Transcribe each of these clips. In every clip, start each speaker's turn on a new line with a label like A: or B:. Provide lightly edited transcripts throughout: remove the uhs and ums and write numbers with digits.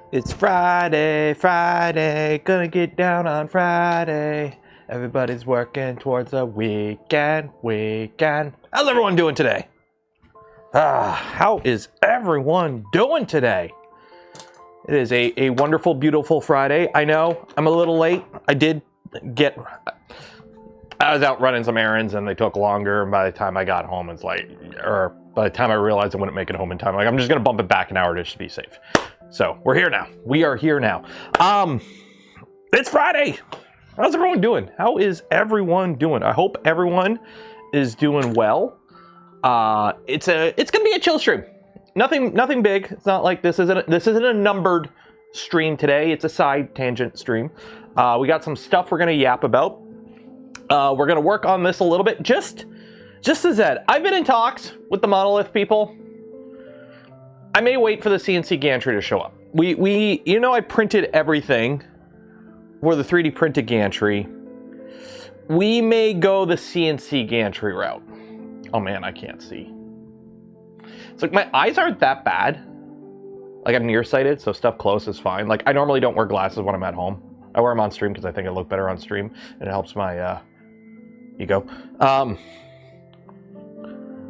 A: It's Friday, Friday, gonna get down on Friday. Everybody's working towards a weekend. How's everyone doing today? How is everyone doing today? It is a wonderful, beautiful Friday. I know I'm a little late. I was out running some errands and they took longer, and by the time I got home, it's like, or by the time I realized I wouldn't make it home in time, like, I'm just gonna bump it back an hour just to be safe. So we're here now. We are here now. It's Friday. How's everyone doing? How is everyone doing? I hope everyone is doing well. It's gonna be a chill stream. Nothing big. It's not like this isn't a numbered stream today. It's a side tangent stream. We got some stuff we're gonna yap about. We're gonna work on this a little bit. Just as Ed, I've been in talks with the monolith people. I may wait for the CNC gantry to show up. I printed everything for the 3D printed gantry. We may go the CNC gantry route. Oh man, I can't see. It's like my eyes aren't that bad. Like, I'm nearsighted, so stuff close is fine. Like, I normally don't wear glasses when I'm at home. I wear them on stream because I think I look better on stream, and it helps my ego.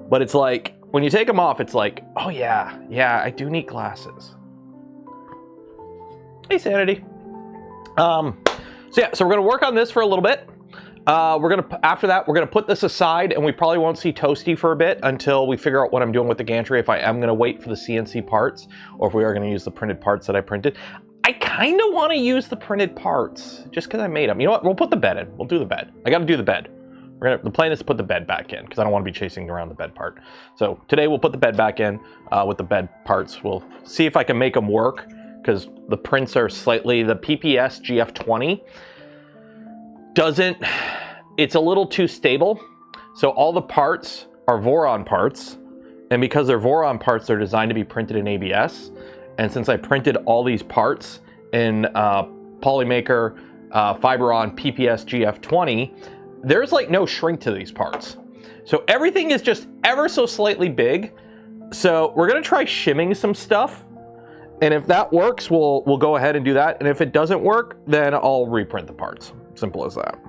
A: But it's like, when you take them off, it's like, oh yeah, I do need glasses. Hey, Sanity. So we're gonna work on this for a little bit. After that, we're gonna put this aside, and we probably won't see Toasty for a bit until we figure out what I'm doing with the gantry, if I am gonna wait for the CNC parts, or if we are gonna use the printed parts that I printed. I kind of want to use the printed parts, just because I made them. You know what? We'll put the bed in. We'll do the bed. I gotta do the bed. The plan is to put the bed back in, because I don't want to be chasing around the bed part. So today we'll put the bed back in with the bed parts. We'll see if I can make them work, because the prints are slightly, the PPS GF20 it's a little too stable. So all the parts are Voron parts, and because they're Voron parts, they're designed to be printed in ABS. And since I printed all these parts in Polymaker Fiberon PPS GF20, there's like no shrink to these parts. So everything is just ever so slightly big. So we're gonna try shimming some stuff. And if that works, we'll go ahead and do that. And if it doesn't work, then I'll reprint the parts. Simple as that.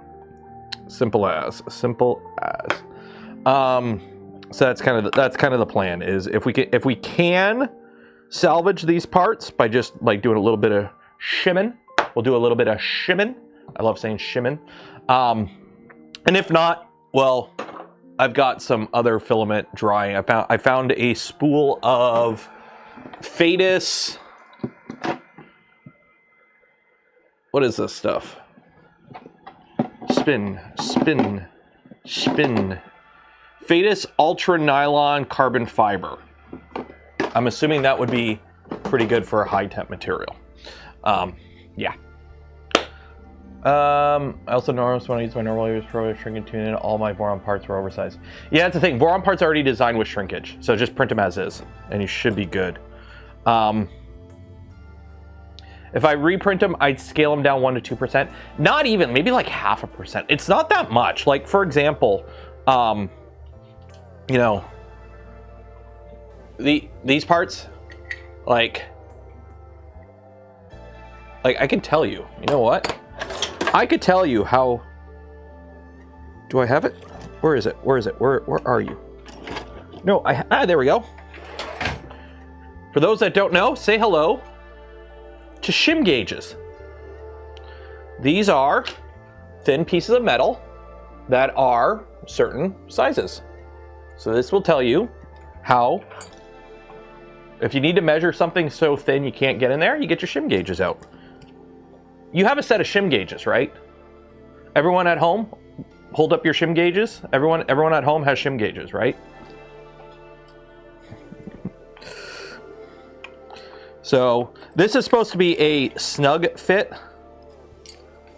A: Simple as. So that's kind of the plan, is if we can salvage these parts by just like doing a little bit of shimming, we'll do a little bit of shimming. I love saying shimming. And if not, well, I've got some other filament drying. I found a spool of Fadis. What is this stuff? Spin. Fadis Ultra Nylon Carbon Fiber. I'm assuming that would be pretty good for a high temp material. Yeah. I also noticed when I used my normal use pro shrink and tune in, all my Voron parts were oversized. Yeah, that's the thing. Voron parts are already designed with shrinkage, so just print them as is, and you should be good. If I reprint them, I'd scale them down 1 to 2%. Not even, maybe like 0.5%. It's not that much. Like, for example, these parts, like I can tell you. You know what? I could tell you how. Do I have it? Where is it? Where are you? No, there we go. For those that don't know, say hello to shim gauges. These are thin pieces of metal that are certain sizes. So this will tell you how, if you need to measure something so thin you can't get in there, you get your shim gauges out. You have a set of shim gauges, right? Everyone at home, hold up your shim gauges. Everyone at home has shim gauges, right? So this is supposed to be a snug fit.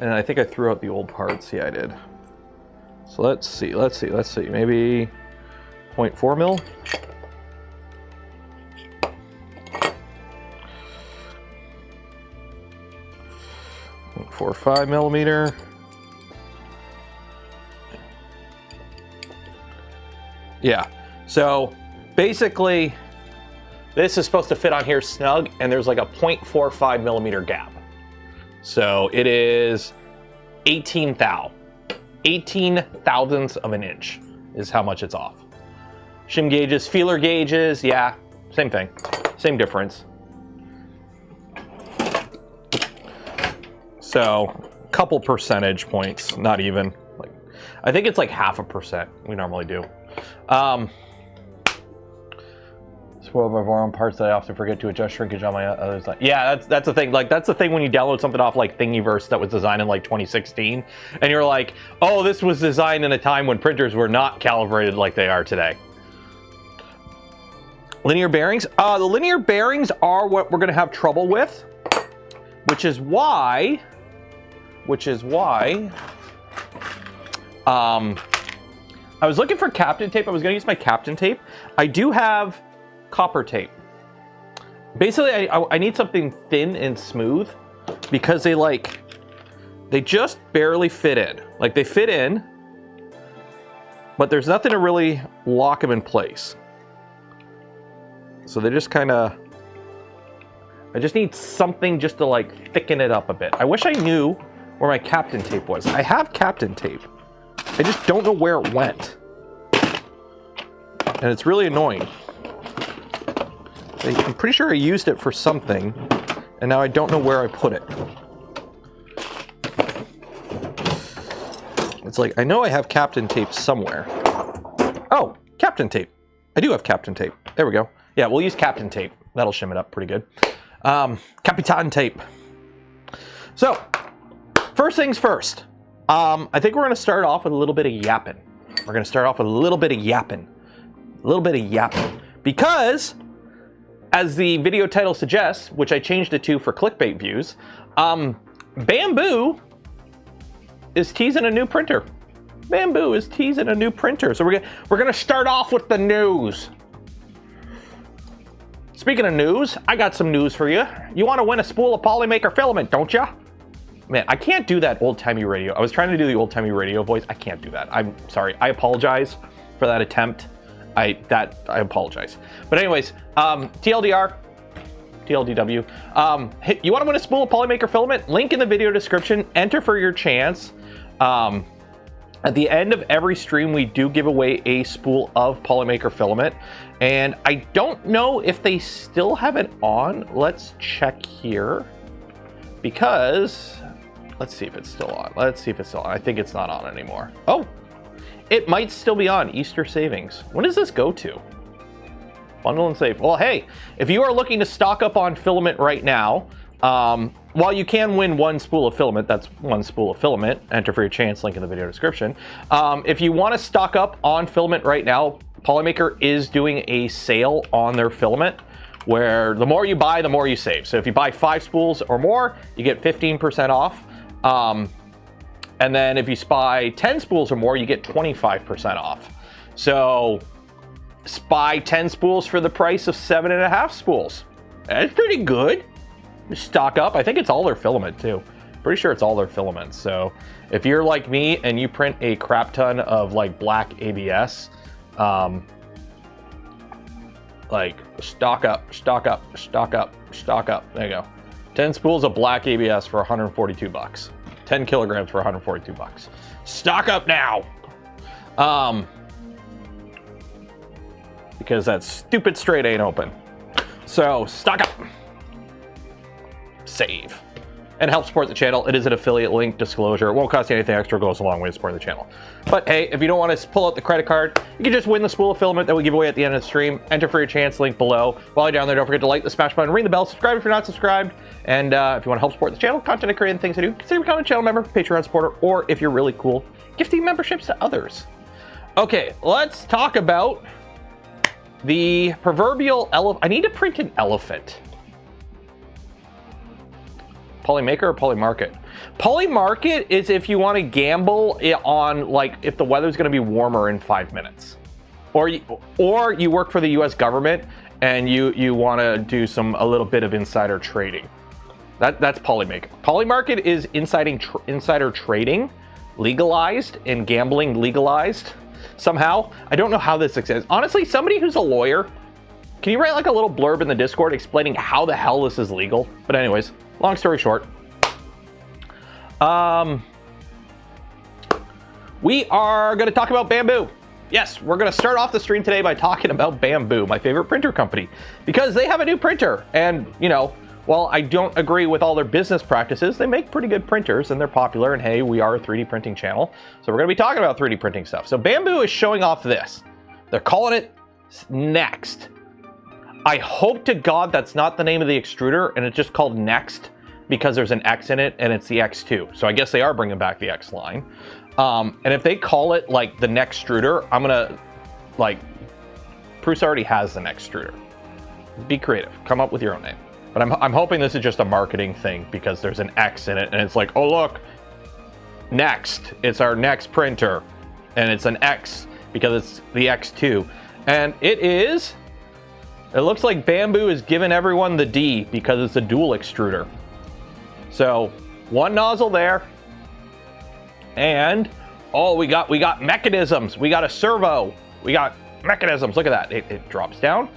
A: And I think I threw out the old parts. Yeah, I did. So let's see. Maybe 0.4 mil. 0.45 millimeter. Yeah, so basically this is supposed to fit on here snug, and there's like a 0.45 millimeter gap. So it is 18 thousandths of an inch is how much it's off. Shim gauges, feeler gauges, yeah, same thing, same difference. So a couple percentage points, not even. Like, I think it's like 0.5% we normally do. Spoiled by foreign parts that I often forget to adjust shrinkage on my other side. Yeah, that's the thing. Like, that's the thing when you download something off like Thingiverse that was designed in like 2016, and you're like, oh, this was designed in a time when printers were not calibrated like they are today. Linear bearings. The linear bearings are what we're gonna have trouble with, which is why. I was looking for Captain tape. I was gonna use my Captain tape. I do have copper tape. Basically, I need something thin and smooth because they just barely fit in. Like, they fit in, but there's nothing to really lock them in place. So they just kind of, I just need something just to like thicken it up a bit. I wish I knew where my Captain tape was. I have Captain tape. I just don't know where it went. And it's really annoying. I'm pretty sure I used it for something, and now I don't know where I put it. It's like, I know I have Captain tape somewhere. Oh, Captain tape. I do have Captain tape. There we go. Yeah, we'll use Captain tape. That'll shim it up pretty good. Capitan tape. So, first things first. I think we're going to start off with a little bit of yapping. We're going to start off with a little bit of yapping. A little bit of yapping. Because, as the video title suggests, which I changed it to for clickbait views, Bambu is teasing a new printer. Bambu is teasing a new printer. So we're gonna start off with the news. Speaking of news, I got some news for you. You want to win a spool of polymaker filament, don't ya? Man, I can't do that old-timey radio. I was trying to do the old-timey radio voice. I can't do that. I'm sorry. I apologize for that attempt. I apologize. But anyways, TLDR, TLDW. Hey, you want to win a spool of polymaker filament? Link in the video description. Enter for your chance. At the end of every stream, we do give away a spool of polymaker filament. And I don't know if they still have it on. Let's check here. Because, let's see if it's still on. Let's see if it's still on. I think it's not on anymore. Oh, it might still be on. Easter savings. When does this go to? Bundle and save. Well, hey, if you are looking to stock up on filament right now, while you can win one spool of filament, that's one spool of filament, enter for your chance, link in the video description. If you want to stock up on filament right now, Polymaker is doing a sale on their filament where the more you buy, the more you save. So if you buy 5 spools or more, you get 15% off. And then if you buy 10 spools or more, you get 25% off. So buy 10 spools for the price of 7.5 spools. That's pretty good. Stock up. I think it's all their filament too. Pretty sure it's all their filaments. So if you're like me and you print a crap ton of like black ABS, like stock up, stock up, stock up, stock up. There you go. 10 spools of black ABS for 142 bucks. 10 kilograms for 142 bucks. Stock up now. Because that stupid straight ain't open. So stock up. Save. And help support the channel. It is an affiliate link disclosure. It won't cost you anything extra. It goes a long way to support the channel. But hey, if you don't want to pull out the credit card, you can just win the spool of filament that we give away at the end of the stream. Enter for your chance, link below. While you're down there, don't forget to like the smash button, ring the bell, subscribe if you're not subscribed. And if you want to help support the channel, content I create and things I do, consider becoming a channel member, Patreon supporter, or if you're really cool, gifting memberships to others. Okay, let's talk about the proverbial elephant. I need to print an elephant. Polymaker or Polymarket? Polymarket is if you want to gamble on like if the weather's going to be warmer in 5 minutes, or you work for the U.S. government and you want to do a little bit of insider trading. That's polymaker. Polymarket is insider trading, legalized, and gambling legalized somehow. I don't know how this exists. Honestly, somebody who's a lawyer, can you write like a little blurb in the Discord explaining how the hell this is legal? But anyways, long story short, we are going to talk about Bambu. Yes, we're going to start off the stream today by talking about Bambu, my favorite printer company, because they have a new printer. And, you know, while I don't agree with all their business practices, they make pretty good printers and they're popular. And hey, we are a 3D printing channel, so we're going to be talking about 3D printing stuff. So Bambu is showing off this. They're calling it Next. I hope to God that's not the name of the extruder and it's just called Next because there's an X in it and it's the X2. So I guess they are bringing back the X line. And if they call it like the Next extruder, I'm gonna like, Bruce already has the Next extruder. Be creative, come up with your own name. But I'm hoping this is just a marketing thing because there's an X in it and it's like, oh look, Next, it's our next printer. And it's an X because it's the X2. And it looks like Bambu is giving everyone the D because it's a dual extruder. So one nozzle there. And oh, we got mechanisms. We got a servo. We got mechanisms. Look at that. It drops down.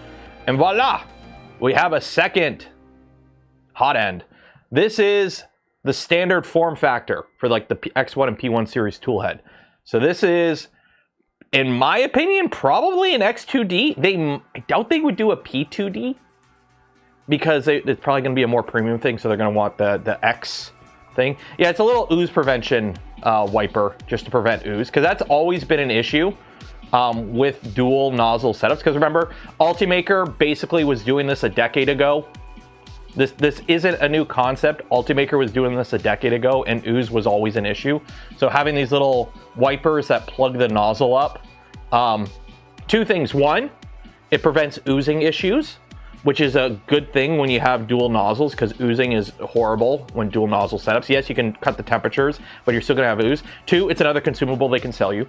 A: And voila, we have a second hot end. This is the standard form factor for like the X1 and P1 series tool head. So this is, in my opinion, probably an X2D. I doubt they would do a P2D because it's probably going to be a more premium thing. So they're going to want the X thing. Yeah, it's a little ooze prevention wiper just to prevent ooze, because that's always been an issue with dual nozzle setups. Because remember, Ultimaker basically was doing this a decade ago. This isn't a new concept. Ultimaker was doing this a decade ago, and ooze was always an issue. So having these little wipers that plug the nozzle up, two things. One, it prevents oozing issues, which is a good thing when you have dual nozzles, because oozing is horrible when dual nozzle setups. Yes, you can cut the temperatures, but you're still gonna have ooze. Two, it's another consumable they can sell you.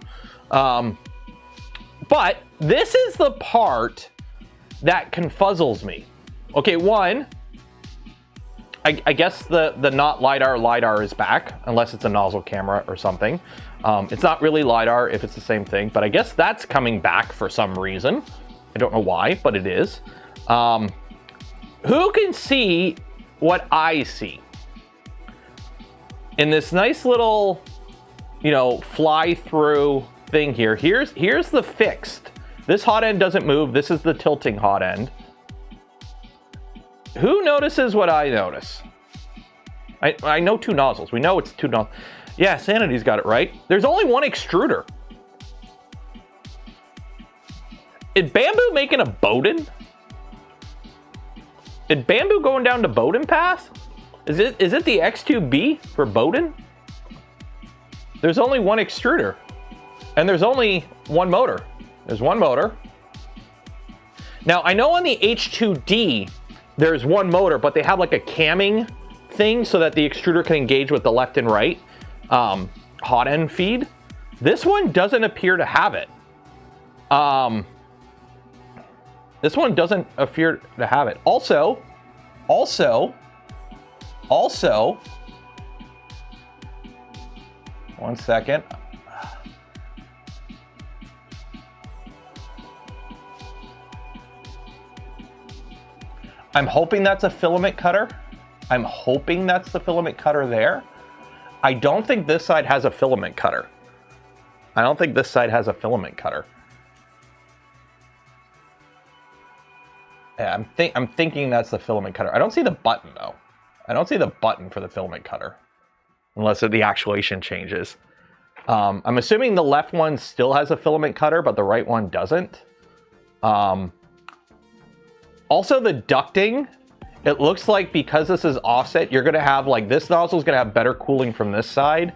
A: But this is the part that confuzzles me. Okay, one, I guess the not LiDAR is back, unless it's a nozzle camera or something. It's not really LiDAR if it's the same thing, but I guess that's coming back for some reason. I don't know why, but it is. Who can see what I see? In this nice little, you know, fly through thing here. Here's the fixed. This hot end doesn't move. This is the tilting hot end. Who notices what I notice? I know two nozzles. We know it's two nozzles. Yeah, Sanity's got it right. There's only one extruder. Is Bambu making a Bowden? Is Bambu going down to Bowden Pass? Is it the X2B for Bowden? There's only one extruder. And there's only one motor. There's one motor. Now, I know on the H2D, there's one motor, but they have like a camming thing so that the extruder can engage with the left and right hot end feed. This one doesn't appear to have it. This one doesn't appear to have it. Also, one second. I'm hoping that's a filament cutter. I'm hoping that's the filament cutter there. I don't think this side has a filament cutter. I don't think this side has a filament cutter. Yeah, I'm thinking that's the filament cutter. I don't see the button though. I don't see the button for the filament cutter, unless the actuation changes. I'm assuming the left one still has a filament cutter, but the right one doesn't. Also, the ducting, it looks like because this is offset, you're gonna have like this nozzle is gonna have better cooling from this side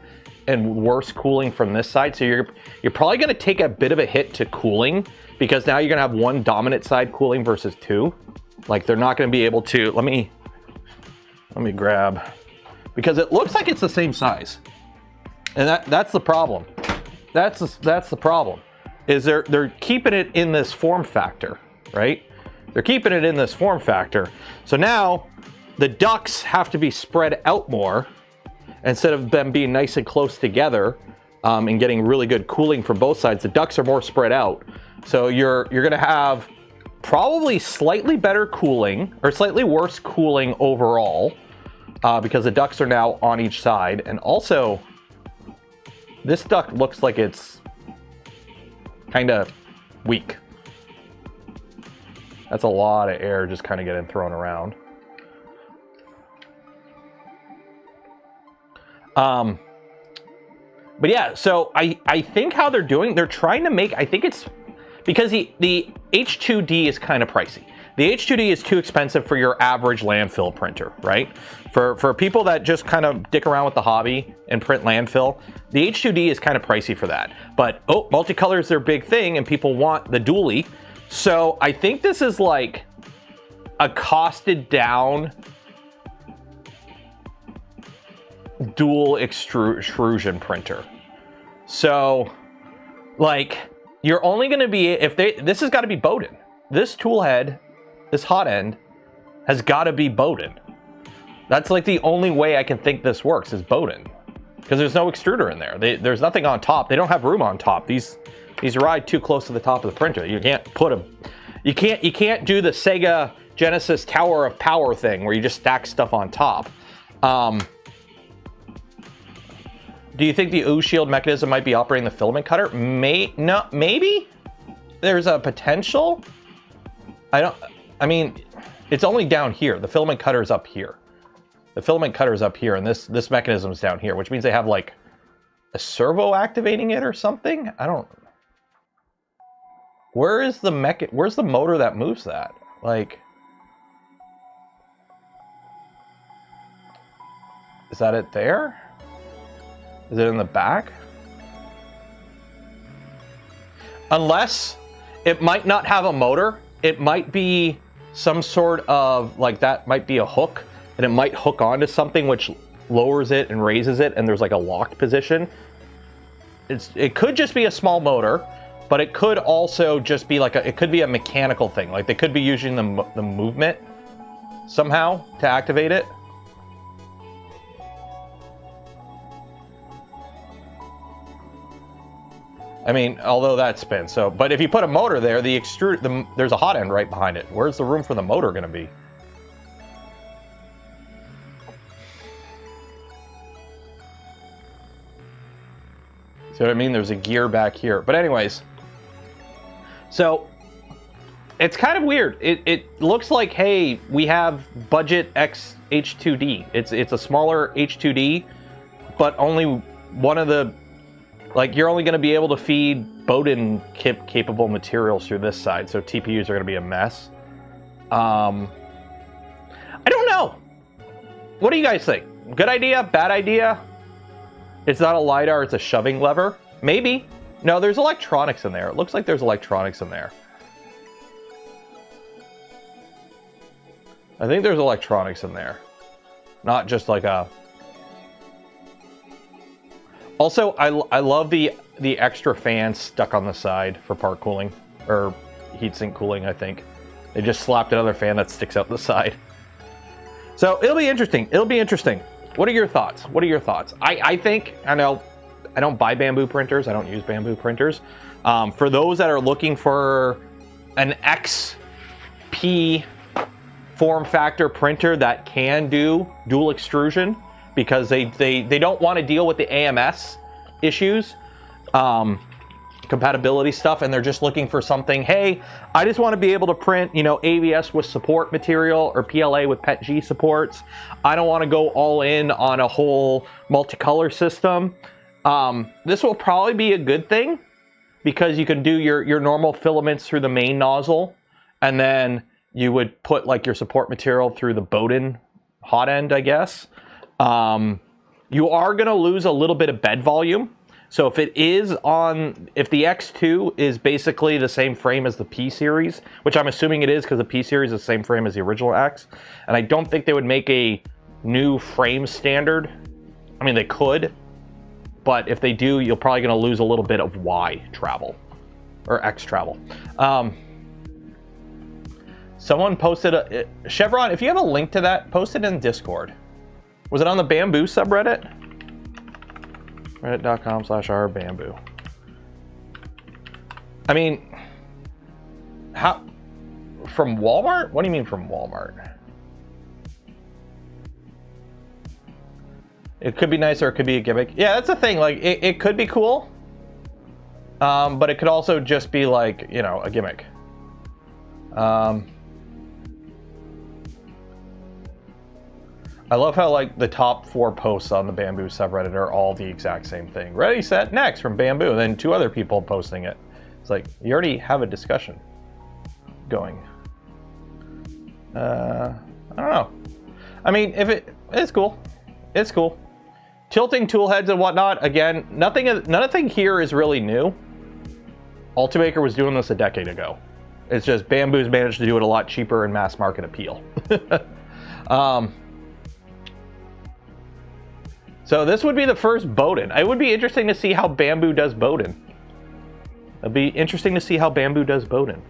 A: and worse cooling from this side. So you're probably gonna take a bit of a hit to cooling, because now you're gonna have one dominant side cooling versus two. Like they're not gonna be able to, let me grab, because it looks like it's the same size. And that's the problem. That's the problem, is they're keeping it in this form factor, right? They're keeping it in this form factor. So now the ducts have to be spread out more instead of them being nice and close together and getting really good cooling from both sides. The ducts are more spread out. So you're going to have probably slightly better cooling or slightly worse cooling overall because the ducts are now on each side. And also, this duct looks like it's kind of weak. That's a lot of air just kind of getting thrown around. But yeah, so I think how they're doing, they're trying to make, I think it's because the H2D is kind of pricey. The H2D is too expensive for your average landfill printer, right? For people that just kind of dick around with the hobby and print landfill, the H2D is kind of pricey for that. But, oh, multicolor is their big thing and people want the dually. So I think this is like a costed down dual extrusion printer. So like you're only going to be, this has got to be Bowden. This tool head, this hot end has got to be Bowden. That's like the only way I can think this works is Bowden, because there's no extruder in there. There's nothing on top. They don't have room on top. These ride too close to the top of the printer. You can't put them. You can't do the Sega Genesis Tower of Power thing where you just stack stuff on top. Do you think the ooze shield mechanism might be operating the filament cutter? Maybe. There's a potential. I mean, it's only down here. The filament cutter is up here. The filament cutter is up here, and this mechanism is down here, which means they have like a servo activating it or something. I don't. Where's the motor that moves that? Like, is that it there? Is it in the back? Unless it might not have a motor, it might be some sort of, like, that might be a hook, and it might hook onto something which lowers it and raises it, and there's like a locked position. It could just be a small motor, but it could also just be like it could be a mechanical thing. Like they could be using the movement somehow to activate it. I mean, although that spins. So, but if you put a motor there, there's a hot end right behind it. Where's the room for the motor going to be? See what I mean? There's a gear back here. But anyways, so it's kind of weird. It looks like, hey, we have budget X H2D. It's a smaller H2D, but only one of the, like, you're only going to be able to feed Bowden capable materials through this side, so TPUs are going to be a mess. I don't know. What do you guys think? Good idea? Bad idea? It's not a LiDAR, it's a shoving lever. Maybe. No, there's electronics in there. It looks like there's electronics in there. I think there's electronics in there. Not just like a... Also, I love the extra fans stuck on the side for part cooling. Or heatsink cooling, I think. They just slapped another fan that sticks out the side. So, it'll be interesting. It'll be interesting. What are your thoughts? What are your thoughts? I think, I know, I don't buy Bambu printers. I don't use Bambu printers. For those that are looking for an XP form factor printer that can do dual extrusion, because they don't want to deal with the AMS issues, compatibility stuff, and they're just looking for something, hey, I just want to be able to print, you know, AVS with support material or PLA with PETG supports. I don't want to go all in on a whole multicolor system. This will probably be a good thing because you can do your normal filaments through the main nozzle, and then you would put like your support material through the Bowden hot end, I guess. You are going to lose a little bit of bed volume. So if the X2 is basically the same frame as the P series, which I'm assuming it is because the P series is the same frame as the original X, and I don't think they would make a new frame standard. I mean, they could, but if they do, you're probably going to lose a little bit of Y travel, or X travel. Someone posted a Chevron. If you have a link to that, post it in Discord. Was it on the Bambu subreddit? Reddit.com/r-bamboo. I mean, how? From Walmart? What do you mean from Walmart? It could be nice or it could be a gimmick. Yeah, that's the thing. Like, it could be cool, but it could also just be like, you know, a gimmick. I love how like the top 4 posts on the Bambu subreddit are all the exact same thing. Ready, set, next from Bambu, and then 2 other people posting it. It's like, you already have a discussion going. I don't know. I mean, if it's cool. It's cool. Tilting tool heads and whatnot, again, nothing here is really new. Ultimaker was doing this a decade ago. It's just Bambu's managed to do it a lot cheaper and mass market appeal. So this would be the first Bowden. It would be interesting to see how Bambu does Bowden. It'd be interesting to see how Bambu does Bowden.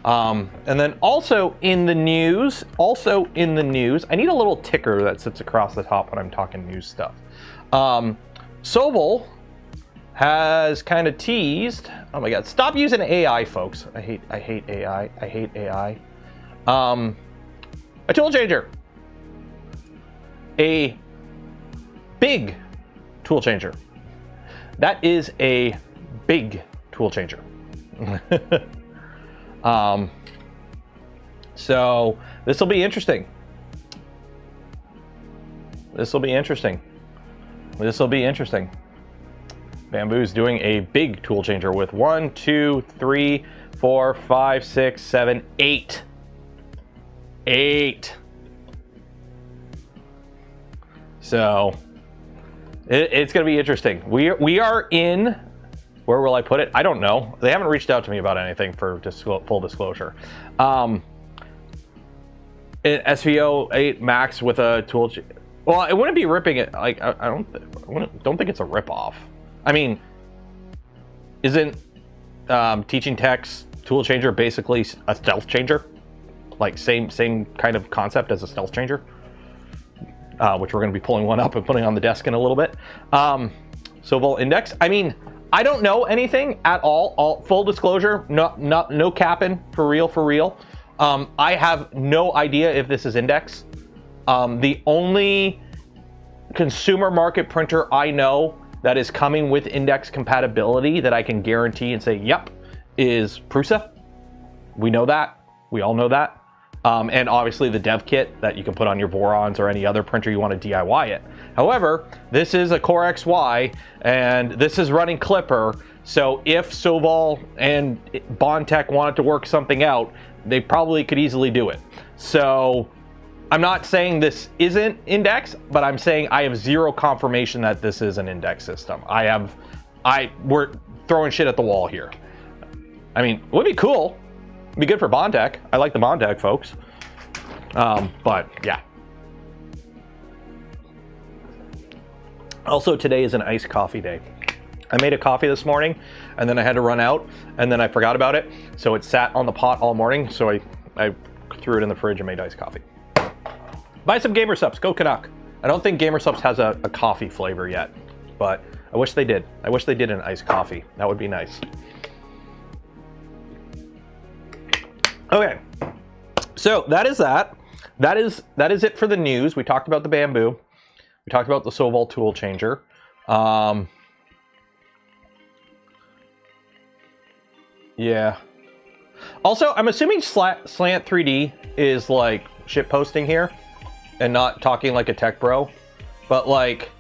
A: And then also in the news, I need a little ticker that sits across the top when I'm talking news stuff. Sovol has kind of teased. Oh my God! Stop using AI, folks. I hate AI. I hate AI. A tool changer. A big tool changer. That is a big tool changer. So this will be interesting. This will be interesting. Bambu's doing a big tool changer with 1, 2, 3, 4, 5, 6, 7, 8. 8. So it's going to be interesting. We are in. Where will I put it? I don't know. They haven't reached out to me about anything for full disclosure. An SVO 8 Max with a tool. Well, it wouldn't be ripping it. Like I don't think it's a rip off. I mean, isn't Teaching Tech's tool changer basically a stealth changer? Like same kind of concept as a stealth changer, which we're going to be pulling one up and putting on the desk in a little bit. Sovol Index. I mean, I don't know anything at all. Full disclosure, no capping, for real. I have no idea if this is Index. The only consumer market printer I know that is coming with Index compatibility that I can guarantee and say, yep, is Prusa. We know that. We all know that. And obviously the dev kit that you can put on your Vorons or any other printer you want to DIY it. However, this is a Core XY and this is running Clipper. So if Sovol and Bondtech wanted to work something out, they probably could easily do it. So I'm not saying this isn't Index, but I'm saying I have zero confirmation that this is an Index system. We're throwing shit at the wall here. I mean, it would be cool. It'd be good for Bondtech. I like the Bondtech folks. But yeah. Also, today is an iced coffee day. I made a coffee this morning and then I had to run out and then I forgot about it. So it sat on the pot all morning. So I threw it in the fridge and made iced coffee. Buy some Gamer Subs, go Canuck. I don't think Gamer Subs has a coffee flavor yet, but I wish they did. I wish they did an iced coffee. That would be nice. Okay, so that is that. That is it for the news. We talked about the Bambu. We talked about the Sovol tool changer. Yeah. Also, I'm assuming Slant 3D is like shit posting here and not talking like a tech bro, but like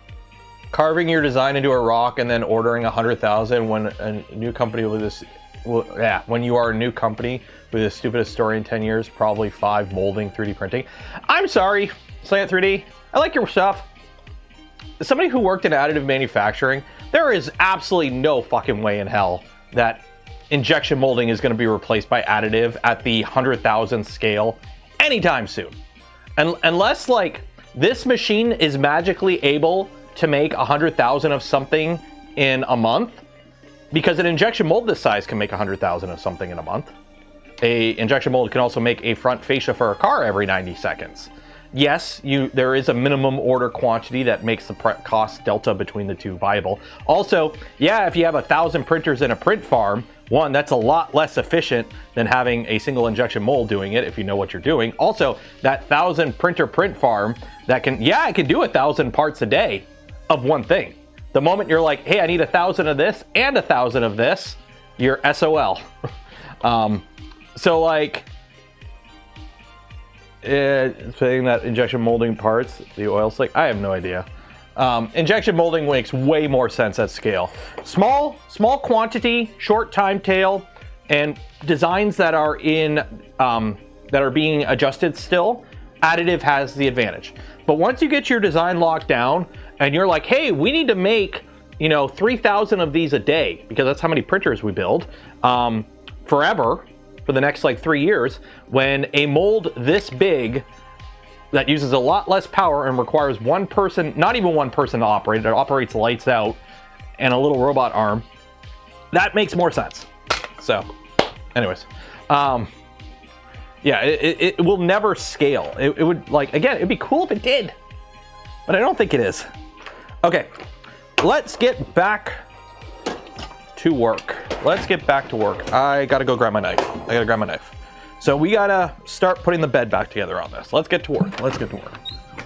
A: carving your design into a rock and then ordering 100,000 when a new company with this. Well, yeah, when you are a new company with the stupidest story in 10 years, probably 5 molding 3D printing. I'm sorry, Slant 3D. I like your stuff. As somebody who worked in additive manufacturing, there is absolutely no fucking way in hell that injection molding is going to be replaced by additive at the 100,000 scale anytime soon. Unless like this machine is magically able to make 100,000 of something in a month. Because an injection mold this size can make 100,000 of something in a month. a injection mold can also make a front fascia for a car every 90 seconds. Yes, there is a minimum order quantity that makes the cost delta between the two viable. Also, yeah, if you have 1,000 printers in a print farm, one, that's a lot less efficient than having a single injection mold doing it if you know what you're doing. Also, that 1,000 printer print farm that can, yeah, it can do 1,000 parts a day of one thing. The moment you're like, hey, I need 1,000 of this and 1,000 of this, you're SOL. So like, saying that injection molding parts, the oil slick, I have no idea. Injection molding makes way more sense at scale. Small quantity, short time tail, and designs that are being adjusted still, additive has the advantage. But once you get your design locked down and you're like, hey, we need to make, 3,000 of these a day, because that's how many printers we build, forever, for the next like 3 years, when a mold this big that uses a lot less power and requires one person, not even one person to operate, it operates lights out and a little robot arm, that makes more sense. So anyways, yeah, it will never scale. It would, like, again, it'd be cool if it did, but I don't think it is. Okay, let's get back to work. Let's get back to work. I gotta go grab my knife. So we gotta start putting the bed back together on this. Let's get to work.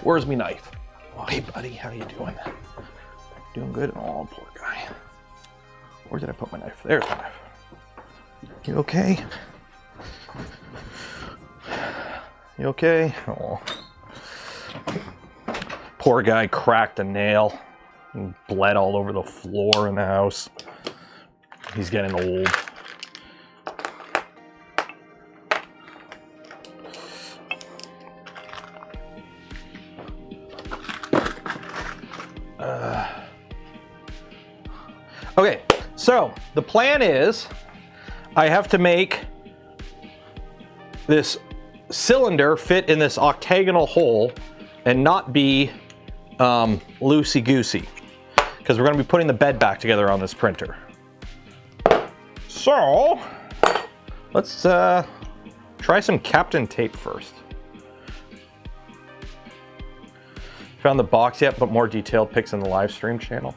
A: Where's my knife? Oh, hey buddy, how you doing? Doing good? Oh, poor guy. Where did I put my knife? There's my knife. You okay? You okay? Oh. Poor guy cracked a nail and bled all over the floor in the house. He's getting old. Okay, so the plan is I have to make this cylinder fit in this octagonal hole and not be loosey-goosey, because we're going to be putting the bed back together on this printer. So let's try some Captain tape first. Found the box yet, but more detailed pics in the live stream channel.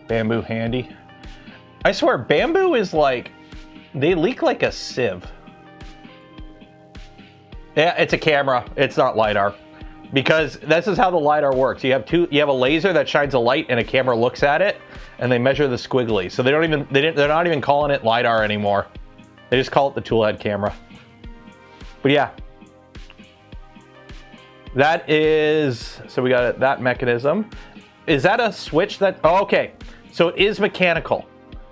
A: Bambu handy. I swear, Bambu is like, they leak like a sieve. Yeah, it's a camera. It's not LiDAR. Because this is how the LiDAR works. You have a laser that shines a light and a camera looks at it and they measure the squiggly. So they're not even calling it LiDAR anymore. They just call it the tool head camera. But yeah. That is, so we got that mechanism. Is that a switch that, oh, okay. So it is mechanical.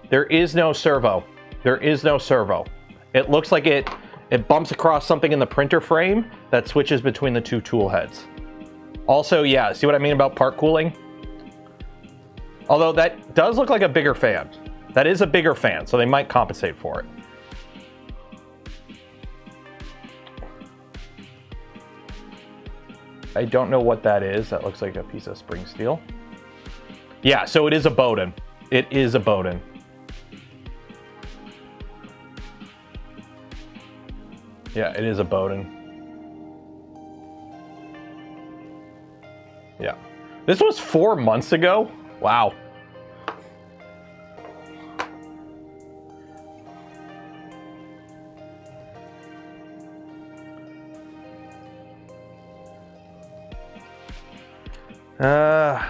A: There is no servo. It looks like it bumps across something in the printer frame that switches between the two tool heads. Also, yeah, see what I mean about part cooling? Although that does look like a bigger fan. That is a bigger fan, so they might compensate for it. I don't know what that is. That looks like a piece of spring steel. Yeah, so it is a Bowden. It is a Bowden. Yeah, it is a Bowden. Yeah. This was 4 months ago? Wow.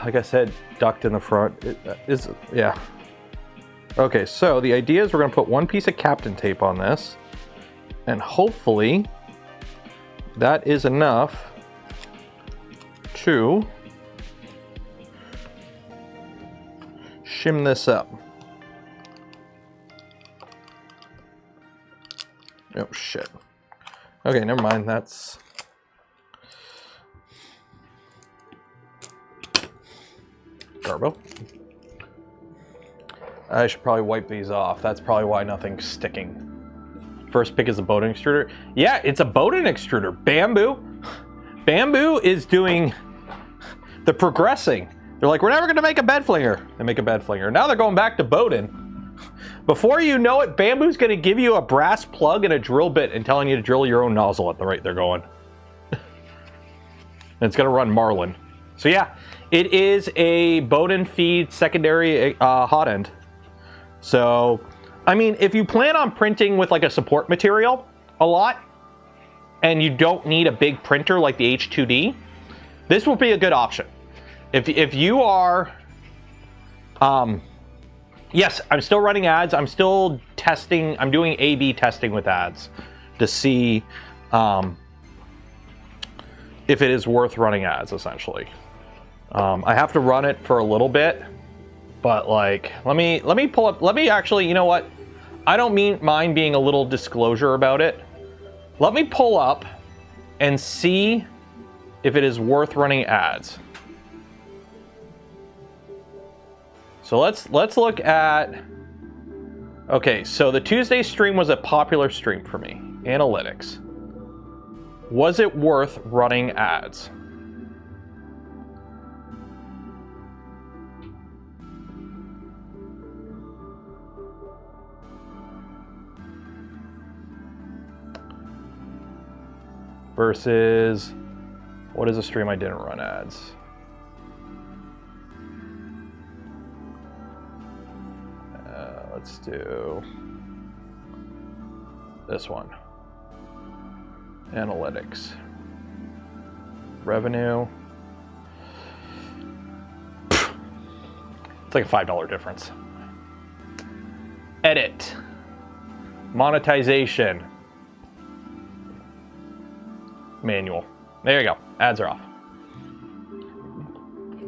A: Like I said, duct in the front. Yeah. Okay, so the idea is we're gonna put one piece of Captain tape on this, and hopefully that is enough to shim this up. Oh shit. Okay, never mind, that's... Garbo. I should probably wipe these off. That's probably why nothing's sticking. First pick is a Bowden extruder. Yeah, it's a Bowden extruder. Bambu is doing the progressing. They're like, we're never going to make a bed flinger. They make a bed flinger. Now they're going back to Bowden. Before you know it, Bambu's going to give you a brass plug and a drill bit and telling you to drill your own nozzle at the rate they're going. And it's going to run Marlin. So yeah, it is a Bowden feed secondary hot end. So, I mean, if you plan on printing with like a support material a lot, and you don't need a big printer like the H2D, this will be a good option. If you are, yes, I'm still running ads. I'm still testing. I'm doing A/B testing with ads to see if it is worth running ads, essentially. I have to run it for a little bit, but like, let me pull up, let me actually, you know what? I don't mind being a little disclosure about it. Let me pull up and see if it is worth running ads. So let's look at, okay, so the Tuesday stream was a popular stream for me. Analytics. Was it worth running ads? Versus, what is a stream I didn't run ads? Let's do this one. Analytics. Revenue. It's like a $5 difference. Edit. Monetization. Manual. There you go. Ads are off.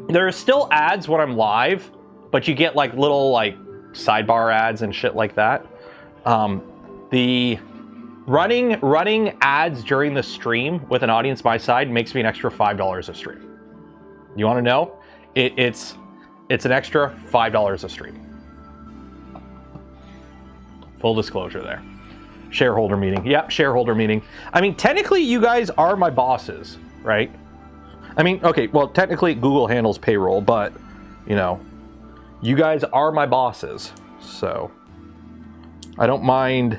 A: There are still ads when I'm live, but you get like little like sidebar ads and shit like that. The running ads during the stream with an audience my side makes me an extra $5 a stream. You want to know? It's an extra $5 a stream. Full disclosure there. Shareholder meeting. Yep, shareholder meeting. I mean, technically, you guys are my bosses, right? I mean, okay, well, technically, Google handles payroll, but, you know, you guys are my bosses. So, I don't mind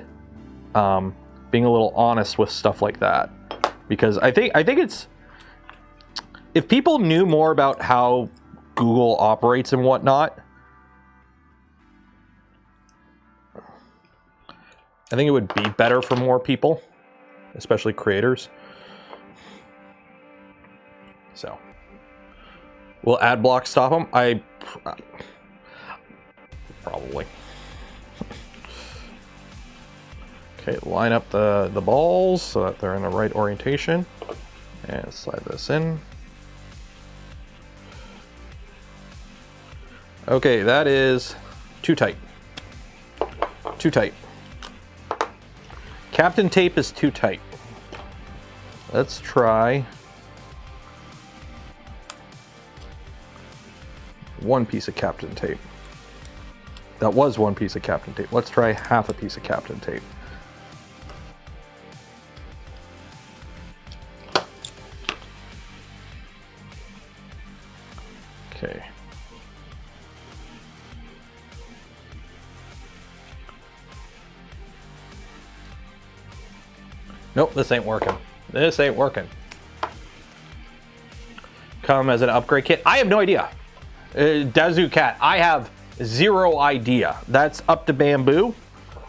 A: being a little honest with stuff like that. Because I think it's... If people knew more about how Google operates and whatnot, I think it would be better for more people, especially creators. So, will ad block stop them? Probably. Okay, line up the balls so that they're in the right orientation, and slide this in. Okay, that is too tight. Too tight. Captain tape is too tight. Let's try one piece of Captain tape. That was one piece of Captain tape. Let's try half a piece of Captain tape. Okay. Nope, this ain't working. This ain't working. Come as an upgrade kit. I have no idea. Dazu Cat, I have zero idea. That's up to Bambu.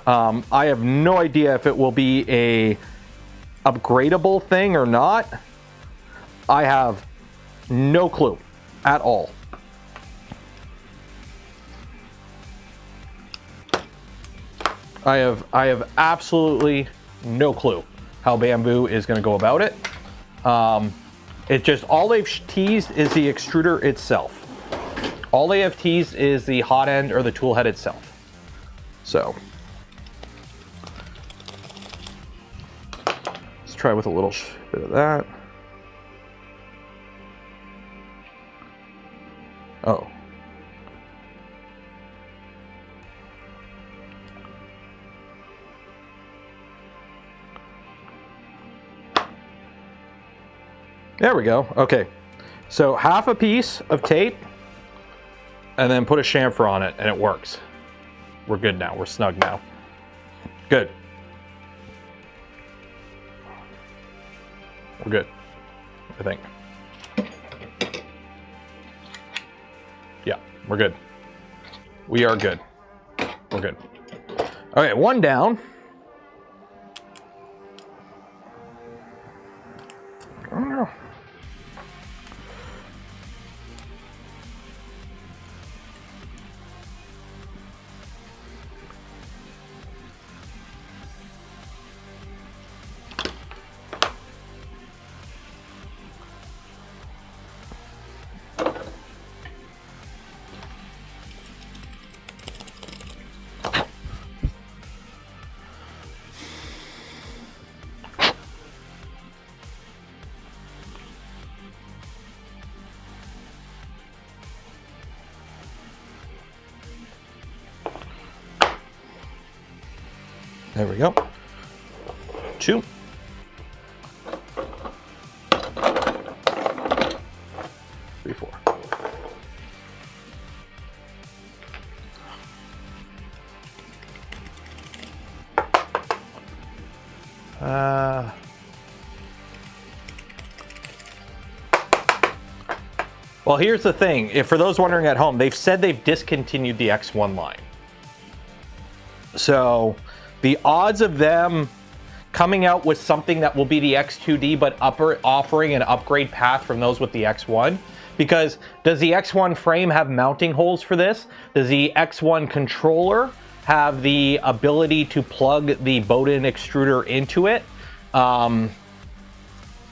A: I have no idea if it will be a upgradable thing or not. I have no clue at all. I have absolutely no clue how Bambu is going to go about it. It just, all they've teased is the extruder itself. All they have teased is the hot end or the tool head itself. So, let's try with a little bit of that. Oh. There we go. Okay. So half a piece of tape and then put a chamfer on it, and it works. We're good now. We're snug now. Good. We're good, I think. Yeah, we're good. We are good. We're good. Okay, one down. There we go. 2. Three, 4. Well, here's the thing. If for those wondering at home, they've said they've discontinued the X1 line. So the odds of them coming out with something that will be the X2D but offering an upgrade path from those with the X1, because does the X1 frame have mounting holes for this? Does the X1 controller have the ability to plug the Bowden extruder into it?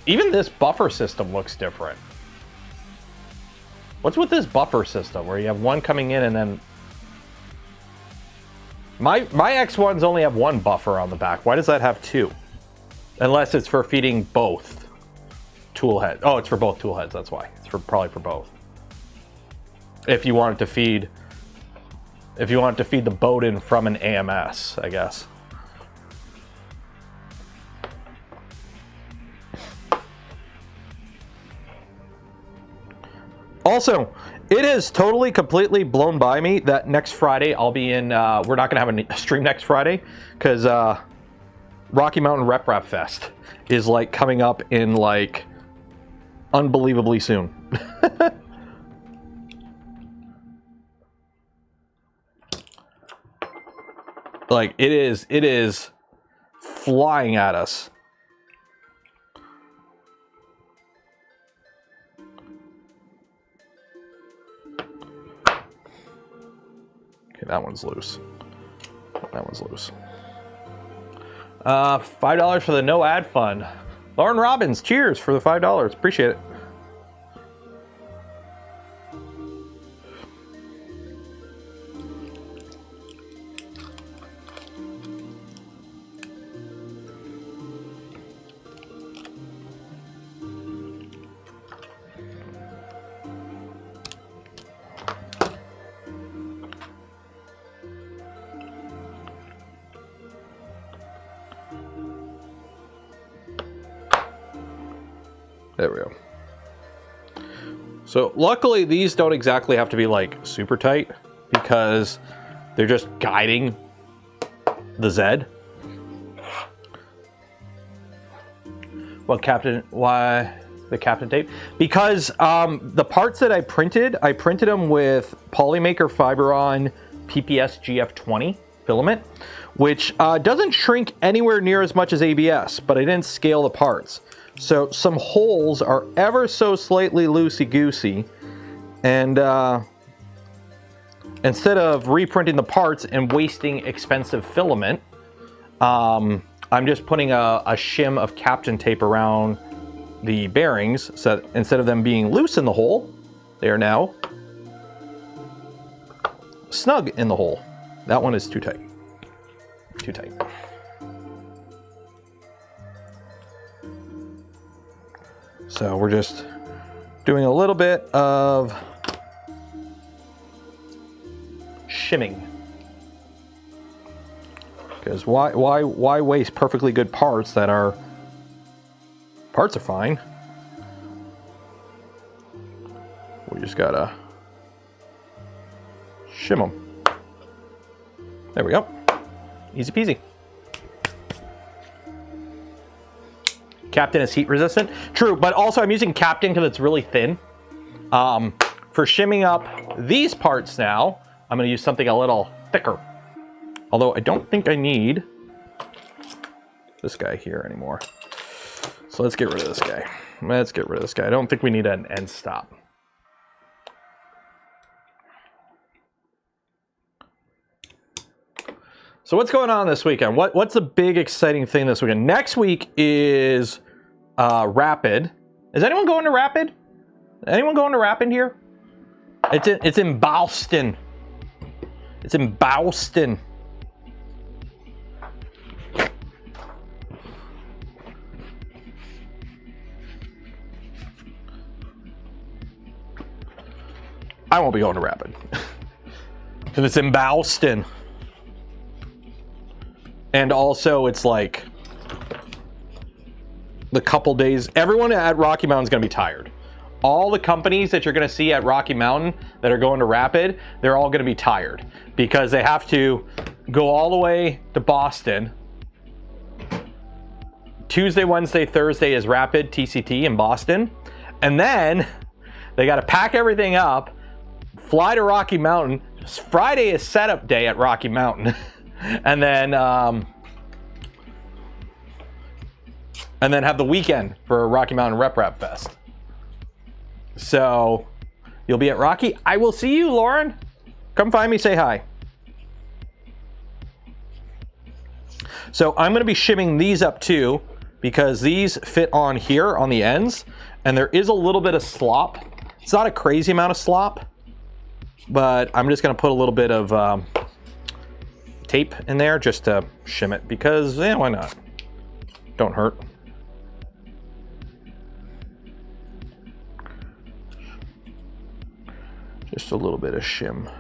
A: Even this buffer system looks different. What's with this buffer system where you have one coming in and then... My X1s only have one buffer on the back. Why does that have 2? Unless it's for feeding both tool heads. Oh, it's for both tool heads, that's why. It's probably for both. If you want it to feed the Bowden from an AMS, I guess. Also, it is totally, completely blown by me that next Friday I'll be in, we're not going to have a stream next Friday, because Rocky Mountain Rep Fest is like coming up in like unbelievably soon. Like it is flying at us. Okay, that one's loose. That one's loose. $5 for the no ad fund. Lauren Robbins, cheers for the $5. Appreciate it. There we go. So luckily these don't exactly have to be like super tight because they're just guiding the Z. Why the Captain tape? Because the parts that I printed them with Polymaker Fiberon PPS GF20 filament, which doesn't shrink anywhere near as much as ABS, but I didn't scale the parts. So some holes are ever so slightly loosey-goosey, and instead of reprinting the parts and wasting expensive filament, I'm just putting a shim of Captain tape around the bearings, so that instead of them being loose in the hole, they are now snug in the hole. That one is too tight. Too tight. So we're just doing a little bit of shimming. Because why waste perfectly good parts that are... Parts are fine. We just gotta shim them. There we go. Easy peasy. Captain is heat resistant. True, but also I'm using Captain because it's really thin. For shimming up these parts now, I'm going to use something a little thicker. Although I don't think I need this guy here anymore. So let's get rid of this guy. Let's get rid of this guy. I don't think we need an end stop. So what's going on this weekend? What's the big exciting thing this weekend? Next week is Rapid. Is anyone going to Rapid? Anyone going to Rapid here? It's in Boston. It's in Boston. I won't be going to Rapid. Because it's in Boston. And also it's like the couple days, everyone at Rocky Mountain is going to be tired. All the companies that you're going to see at Rocky Mountain that are going to Rapid, they're all going to be tired because they have to go all the way to Boston. Tuesday, Wednesday, Thursday is Rapid TCT in Boston. And then they got to pack everything up, fly to Rocky Mountain. Friday is setup day at Rocky Mountain. And then have the weekend for Rocky Mountain Rep Rap Fest. So you'll be at Rocky. I will see you, Lauren. Come find me, say hi. So I'm going to be shimming these up too because these fit on here on the ends and there is a little bit of slop. It's not a crazy amount of slop, but I'm just going to put a little bit of tape in there just to shim it because, yeah, why not? Don't hurt. Just a little bit of shim.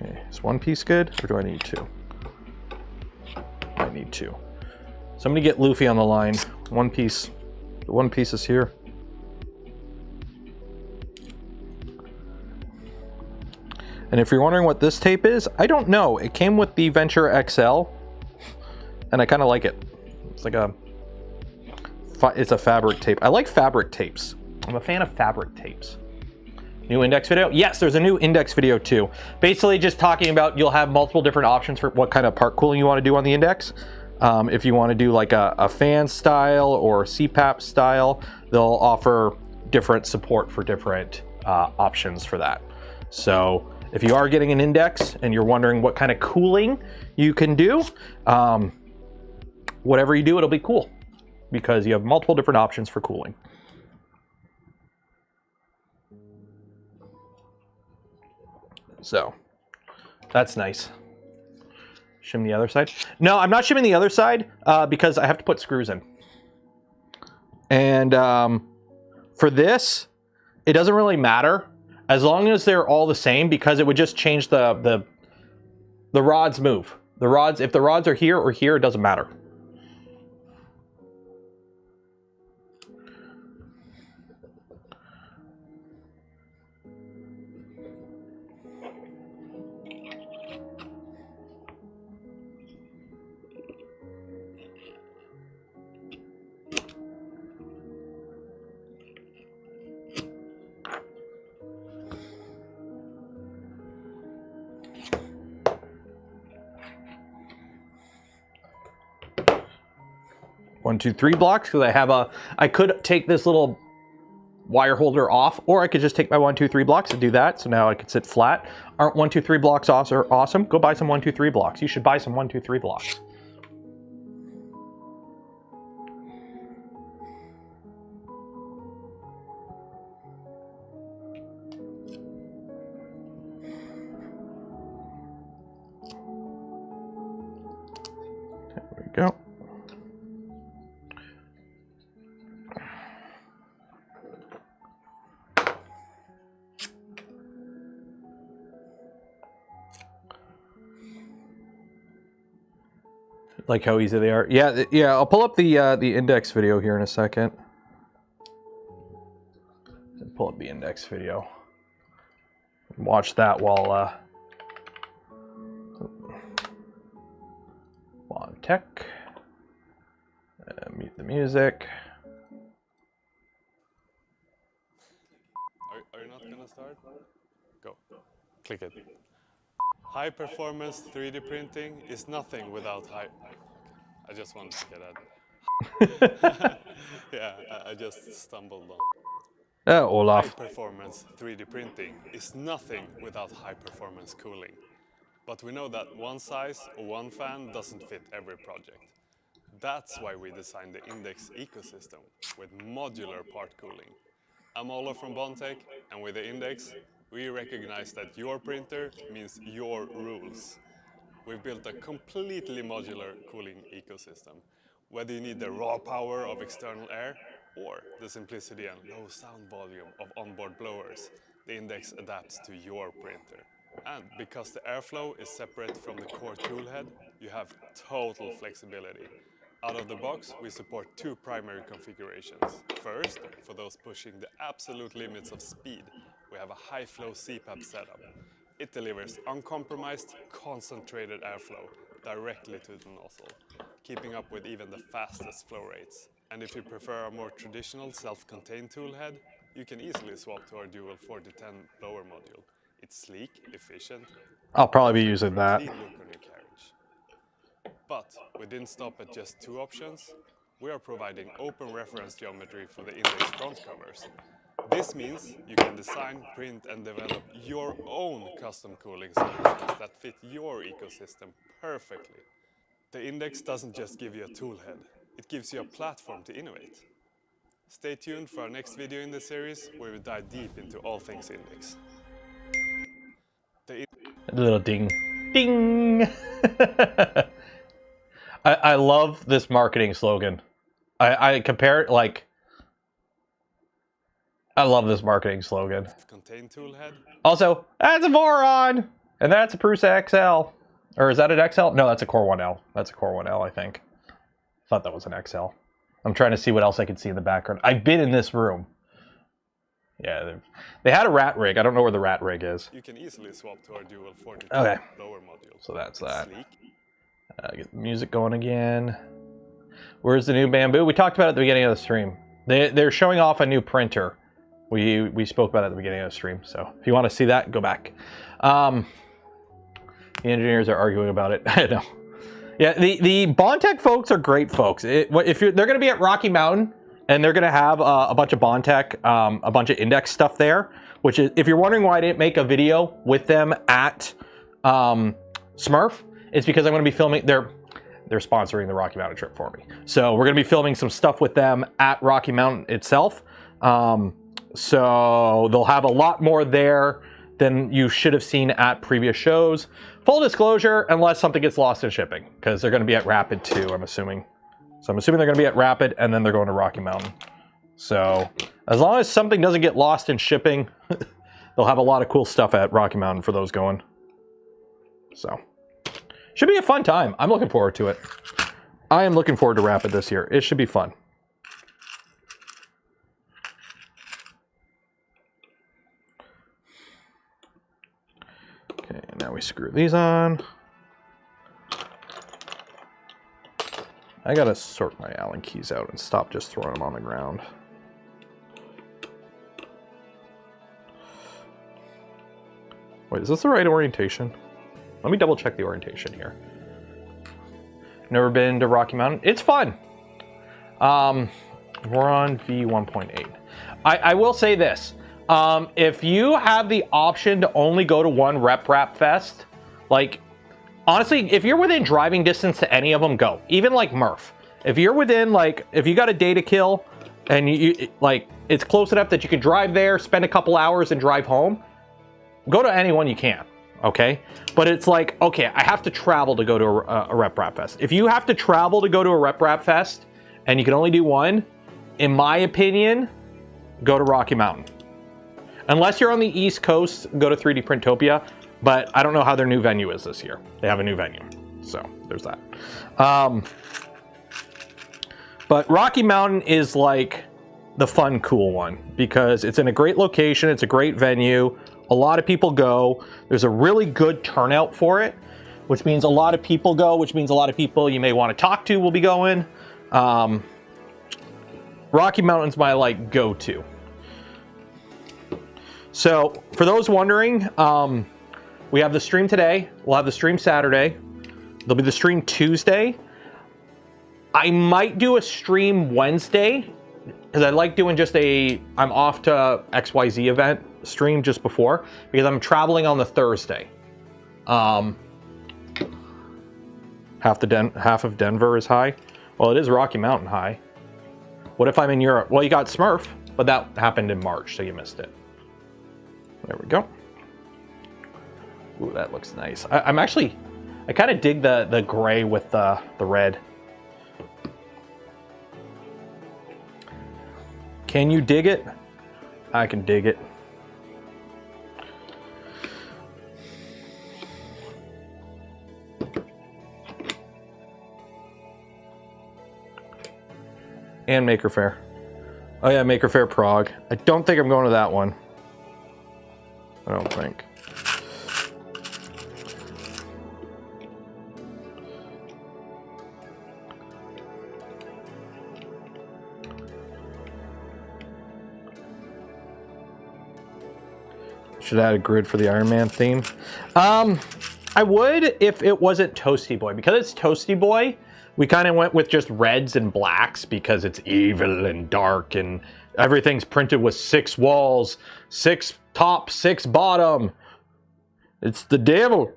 A: Okay, is one piece good or do I need two? I need two. So I'm gonna get Luffy on the line. One piece. The one piece is here. And if you're wondering what this tape is, I don't know. It came with the Venture XL. And I kind of like it. It's like it's a fabric tape. I like fabric tapes. I'm a fan of fabric tapes. New index video? Yes, there's a new index video too. Basically just talking about you'll have multiple different options for what kind of part cooling you want to do on the index. If you want to do like a fan style or CPAP style, they'll offer different support for different options for that. So if you are getting an index and you're wondering what kind of cooling you can do, whatever you do, it'll be cool because you have multiple different options for cooling. So that's nice. Shim the other side. No, I'm not shimming the other side because I have to put screws in. And for this, it doesn't really matter as long as they're all the same because it would just change the rods move. The rods, if the rods are here or here, it doesn't matter. One, two, three blocks because I have I could take this little wire holder off or I could just take my 1, 2, 3 blocks and do that. So now I can sit flat. Aren't 1, 2, 3 blocks awesome? Go buy some 1, 2, 3 blocks. You should buy some 1, 2, 3 blocks. There we go. Like how easy they are. Yeah, yeah. I'll pull up the index video here in a second. Pull up the index video. Watch that while Bondtech. Mute the music.
B: Are you not gonna start? Go. Click it. High performance 3D printing is nothing without high. I just wanted to get that. Yeah, I just stumbled on.
A: Olaf.
B: High performance 3D printing is nothing without high performance cooling. But we know that one size or one fan doesn't fit every project. That's why we designed the Index ecosystem with modular part cooling. I'm Ola from Bondtech, and with the Index, we recognize that your printer means your rules. We've built a completely modular cooling ecosystem. Whether you need the raw power of external air or the simplicity and low sound volume of onboard blowers, the Index adapts to your printer. And because the airflow is separate from the core tool head, you have total flexibility. Out of the box, we support two primary configurations. First, for those pushing the absolute limits of speed, we have a high-flow CPAP setup. It delivers uncompromised, concentrated airflow directly to the nozzle, keeping up with even the fastest flow rates. And if you prefer a more traditional self-contained tool head, you can easily swap to our dual 4010 blower module. It's sleek, efficient.
A: I'll probably be using that.
B: Clean look on your carriage. But we didn't stop at just two options. We are providing open reference geometry for the Index front covers. This means you can design, print, and develop your own custom cooling solutions that fit your ecosystem perfectly. The Index doesn't just give you a tool head, it gives you a platform to innovate. Stay tuned for our next video in the series where we dive deep into all things Index.
A: A little ding. Ding! I love this marketing slogan. I compare it like... I love this marketing slogan.
B: Contain tool head.
A: Also, that's a Voron! And that's a Prusa XL. Or is that an XL? No, that's a Core 1L. That's a Core 1L, I think. Thought that was an XL. I'm trying to see what else I can see in the background. I've been in this room. Yeah, they had a rat rig. I don't know where the rat rig is.
B: You can easily swap to our dual 40
A: okay.
B: blower module.
A: So that's that. Get the music going again. Where's the new Bambu? We talked about it at the beginning of the stream. They're showing off a new printer. We spoke about it at the beginning of the stream. So if you want to see that, go back. The engineers are arguing about it. I know. Yeah, the Bondtech folks are great folks. They're going to be at Rocky Mountain, and they're going to have a bunch of Bondtech, a bunch of Index stuff there. Which is, if you're wondering why I didn't make a video with them at Smurf, it's because I'm going to be filming. They're sponsoring the Rocky Mountain trip for me, so we're going to be filming some stuff with them at Rocky Mountain itself. So they'll have a lot more there than you should have seen at previous shows. Full disclosure, unless something gets lost in shipping, because they're going to be at Rapid too, I'm assuming. So I'm assuming they're going to be at Rapid, and then they're going to Rocky Mountain. So as long as something doesn't get lost in shipping, they'll have a lot of cool stuff at Rocky Mountain for those going. So should be a fun time. I'm looking forward to it. I am looking forward to Rapid this year. It should be fun. Okay, now we screw these on. I gotta sort my Allen keys out and stop just throwing them on the ground. Wait, is this the right orientation? Let me double check the orientation here. Never been to Rocky Mountain. It's fun. We're on V1.8. I will say this. If you have the option to only go to one Rep Rap Fest, like, honestly, if you're within driving distance to any of them, go. Even like Murph. If you're within, like, if you got a day to kill and you like, it's close enough that you can drive there, spend a couple hours and drive home, go to any one you can, okay? But it's like, okay, I have to travel to go to a Rep Rap Fest. If you have to travel to go to a Rep Rap Fest and you can only do one, in my opinion, go to Rocky Mountain. Unless you're on the East Coast, go to 3D Printopia, but I don't know how their new venue is this year. They have a new venue. So there's that. But Rocky Mountain is like the fun, cool one because it's in a great location. It's a great venue. A lot of people go. There's a really good turnout for it, which means a lot of people go, which means a lot of people you may want to talk to will be going. Rocky Mountain's my like go-to. So for those wondering, we have the stream today. We'll have the stream Saturday. There'll be the stream Tuesday. I might do a stream Wednesday because I like doing just I'm off to XYZ event stream just before because I'm traveling on the Thursday. Half of Denver is high. Well, it is Rocky Mountain high. What if I'm in Europe? Well, you got Smurf, but that happened in March, so you missed it. There we go. Ooh, that looks nice. I kind of dig the gray with the red. Can you dig it? I can dig it. And Maker Faire. Oh yeah, Maker Faire Prague. I don't think I'm going to that one. I don't think. Should add a grid for the Iron Man theme. I would if it wasn't Toasty Boy. Because it's Toasty Boy, we kind of went with just reds and blacks because it's evil and dark and everything's printed with 6 walls, 6 top, 6 bottom. It's the devil.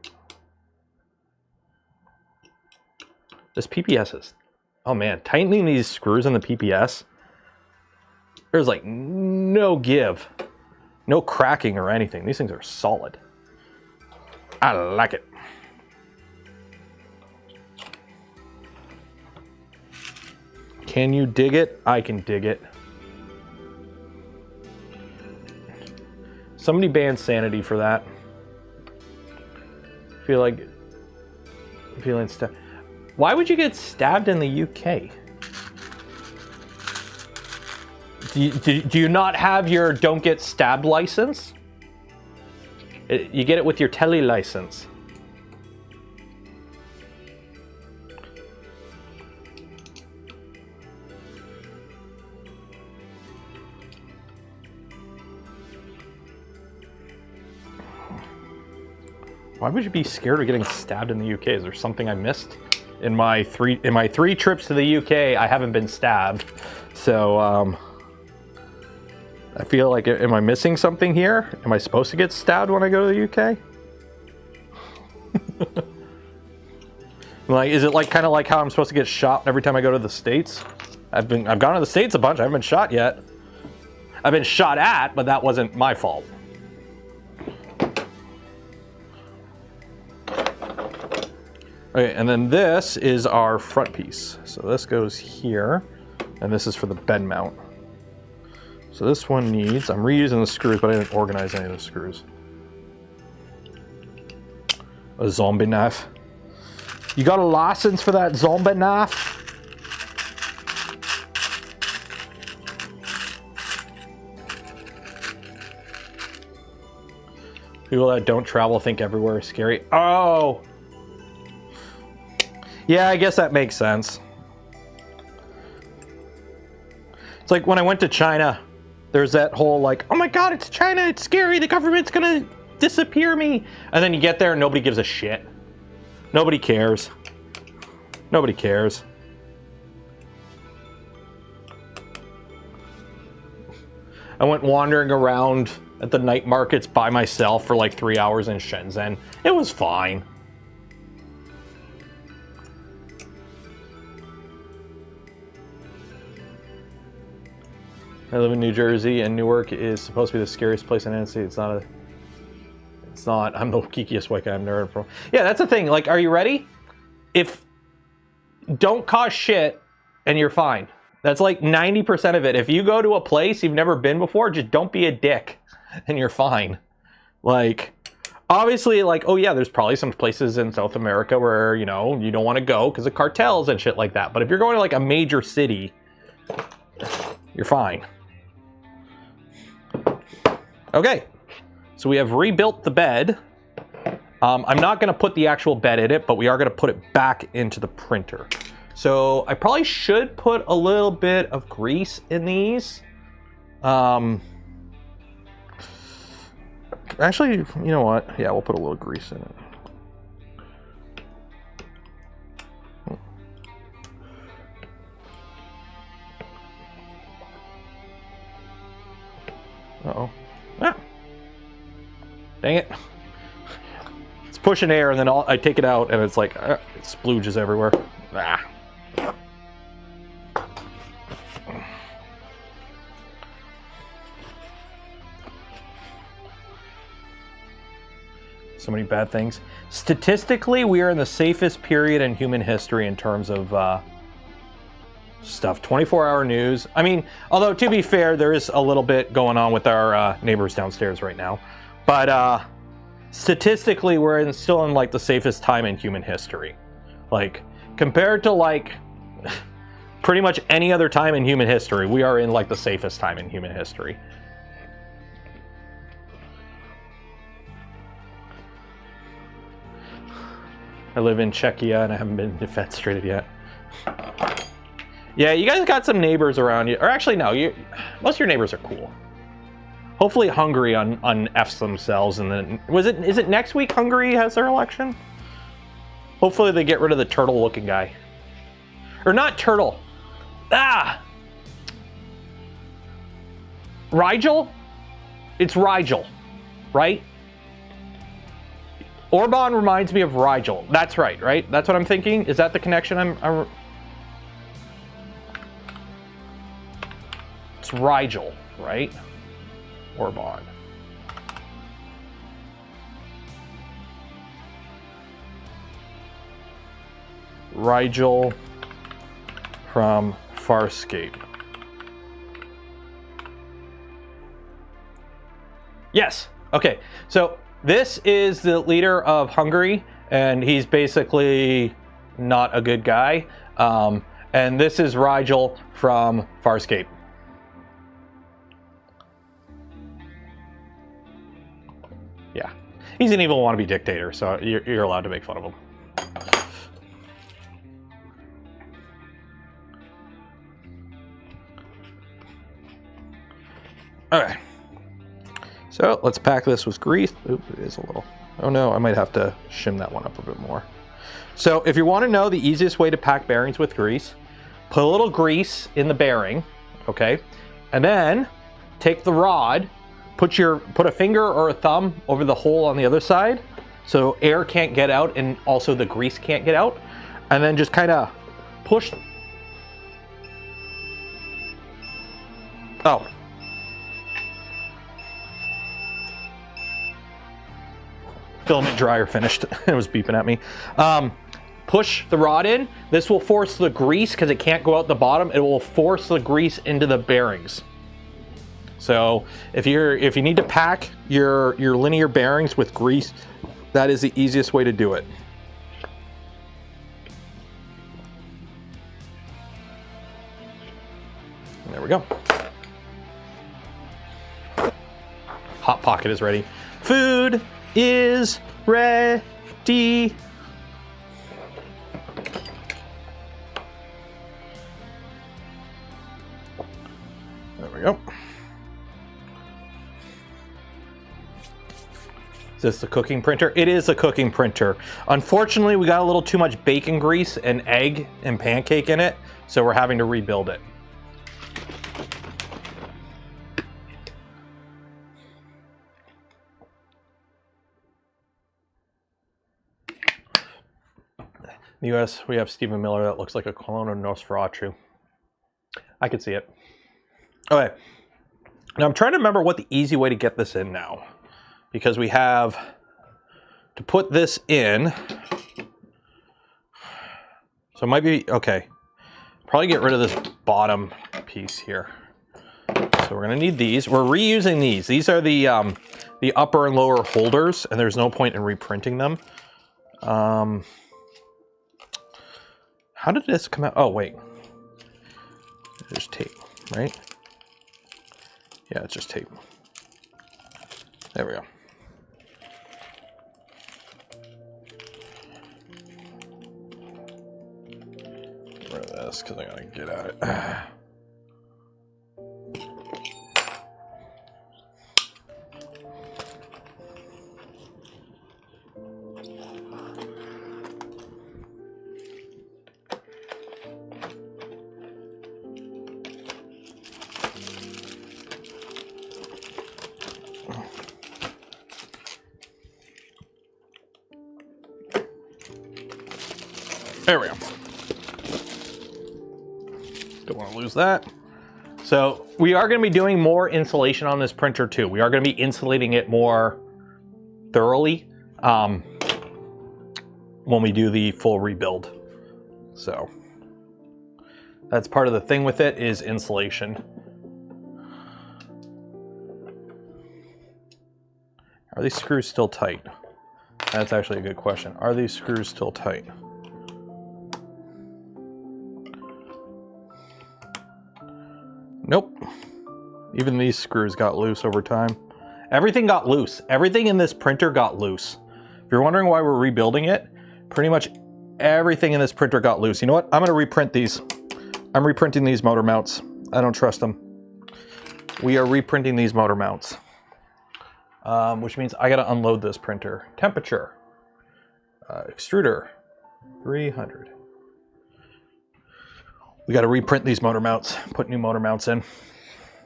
A: This PPS is... Oh man, tightening these screws on the PPS, there's like no give. No cracking or anything. These things are solid. I like it. Can you dig it? I can dig it. Somebody banned Sanity for that. Feeling stabbed. Why would you get stabbed in the UK? Do you not have your don't get stabbed license? You get it with your tele license. Why would you be scared of getting stabbed in the UK? Is there something I missed? In my three trips to the UK, I haven't been stabbed. So I feel like, am I missing something here? Am I supposed to get stabbed when I go to the UK? Like, is it like kind of like how I'm supposed to get shot every time I go to the States? I've gone to the States a bunch. I haven't been shot yet. I've been shot at, but that wasn't my fault. Okay, and then this is our front piece. So this goes here, and this is for the bed mount. So this one needs, I'm reusing the screws, but I didn't organize any of the screws. A zombie knife. You got a license for that zombie knife? People that don't travel think everywhere is scary. Oh! Yeah, I guess that makes sense. It's like when I went to China, there's that whole like, oh my god, it's China, it's scary, the government's gonna disappear me. And then you get there and nobody gives a shit. Nobody cares. Nobody cares. I went wandering around at the night markets by myself for like 3 hours in Shenzhen. It was fine. I live in New Jersey, and Newark is supposed to be the scariest place in the United States. It's not. I'm the geekiest white guy I've never heard from. Yeah, that's the thing. Like, are you ready? Don't cause shit, and you're fine. That's like 90% of it. If you go to a place you've never been before, just don't be a dick, and you're fine. Like, Obviously, like, oh yeah, there's probably some places in South America where, you know, you don't want to go because of cartels and shit like that. But if you're going to like a major city, you're fine. Okay, so we have rebuilt the bed. I'm not going to put the actual bed in it, but we are going to put it back into the printer. So I probably should put a little bit of grease in these. Actually, you know what? Yeah, we'll put a little grease in it. Uh-oh. Ah. Dang it. It's pushing air, and then I take it out, and it's like, it splooges everywhere. Ah. So many bad things. Statistically, we are in the safest period in human history in terms of stuff. 24-hour news. I mean, although to be fair, there is a little bit going on with our neighbors downstairs right now. But statistically, we're still in like the safest time in human history. Like, compared to like pretty much any other time in human history, we are in like the safest time in human history. I live in Czechia and I haven't been defenestrated yet. Yeah, you guys got some neighbors around you. Or actually, no, most of your neighbors are cool. Hopefully Hungary un-Fs themselves, and then is it next week Hungary has their election? Hopefully they get rid of the turtle-looking guy. Or not turtle. Ah! Rigel? It's Rigel, right? Orban reminds me of Rigel. That's right, right? That's what I'm thinking? Is that the connection It's Rigel, right? Orban. Rigel from Farscape. Yes. Okay. So this is the leader of Hungary, and he's basically not a good guy. And this is Rigel from Farscape. Yeah. He's an evil wannabe dictator, so you're allowed to make fun of him. Okay. So let's pack this with grease. Oop, it is a little. Oh no, I might have to shim that one up a bit more. So if you want to know the easiest way to pack bearings with grease, put a little grease in the bearing, okay? And then take the rod, put a finger or a thumb over the hole on the other side so air can't get out and also the grease can't get out. And then just kind of push. Oh. Filament dryer finished. It was beeping at me. Push the rod in. This will force the grease, because it can't go out the bottom. It will force the grease into the bearings. So if you need to pack your linear bearings with grease, that is the easiest way to do it. And there we go. Hot Pocket is ready. Food is ready. There we go. Is this the cooking printer? It is a cooking printer. Unfortunately, we got a little too much bacon grease and egg and pancake in it, so we're having to rebuild it. In the US, we have Stephen Miller that looks like a clone of Nosferatu. I could see it. Okay. Now I'm trying to remember what the easy way to get this in now. Because we have to put this in. So it might be, okay. Probably get rid of this bottom piece here. So we're gonna need these. We're reusing these. These are the upper and lower holders, and there's no point in reprinting them. How did this come out? Oh, wait. There's tape, right? Yeah, it's just tape. There we go. Get rid of this because I gotta get at it. There we go. Don't want to lose that. So we are going to be doing more insulation on this printer too. We are going to be insulating it more thoroughly when we do the full rebuild. So that's part of the thing with it, is insulation. Are these screws still tight? That's actually a good question. Are these screws still tight? Nope. Even these screws got loose over time. Everything got loose. Everything in this printer got loose. If you're wondering why we're rebuilding it, pretty much everything in this printer got loose. You know what? I'm going to reprint these. I'm reprinting these motor mounts. I don't trust them. We are reprinting these motor mounts. Which means I got to unload this printer. Temperature. Extruder. 300. We got to reprint these motor mounts, put new motor mounts in.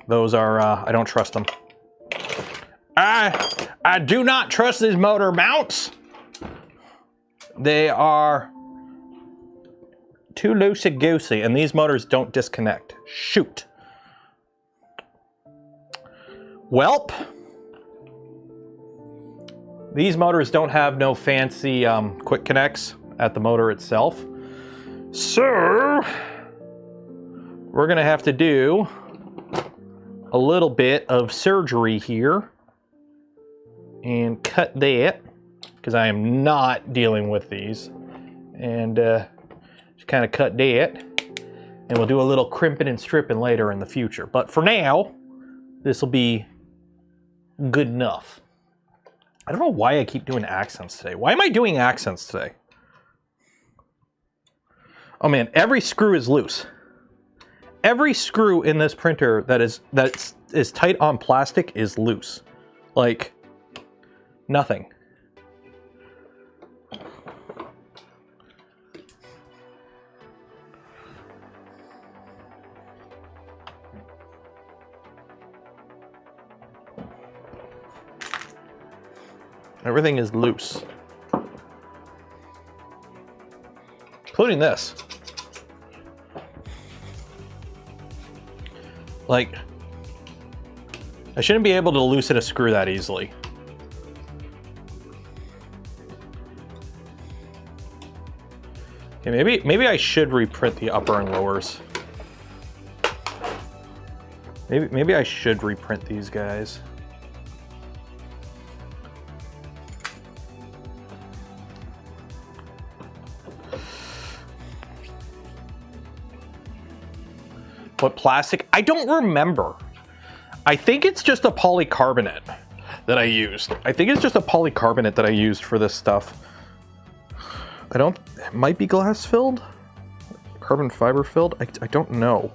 A: Those are, I don't trust them. I do not trust these motor mounts. They are too loosey-goosey, and these motors don't disconnect. Shoot. Welp. These motors don't have no fancy quick connects at the motor itself. So we're gonna have to do a little bit of surgery here and cut that, because I am not dealing with these, and just kind of cut that, and we'll do a little crimping and stripping later in the future. But for now, this will be good enough. I don't know why I keep doing accents today. Why am I doing accents today? Oh man, every screw is loose. Every screw in this printer that is tight on plastic is loose. Like, nothing. Everything is loose. Including this. Like, I shouldn't be able to loosen a screw that easily. Okay, maybe I should reprint the upper and lowers. Maybe I should reprint these guys. What plastic? I don't remember. I think it's just a polycarbonate that I used. I think it's just a polycarbonate that I used for this stuff. It might be glass filled? Carbon fiber filled? I don't know.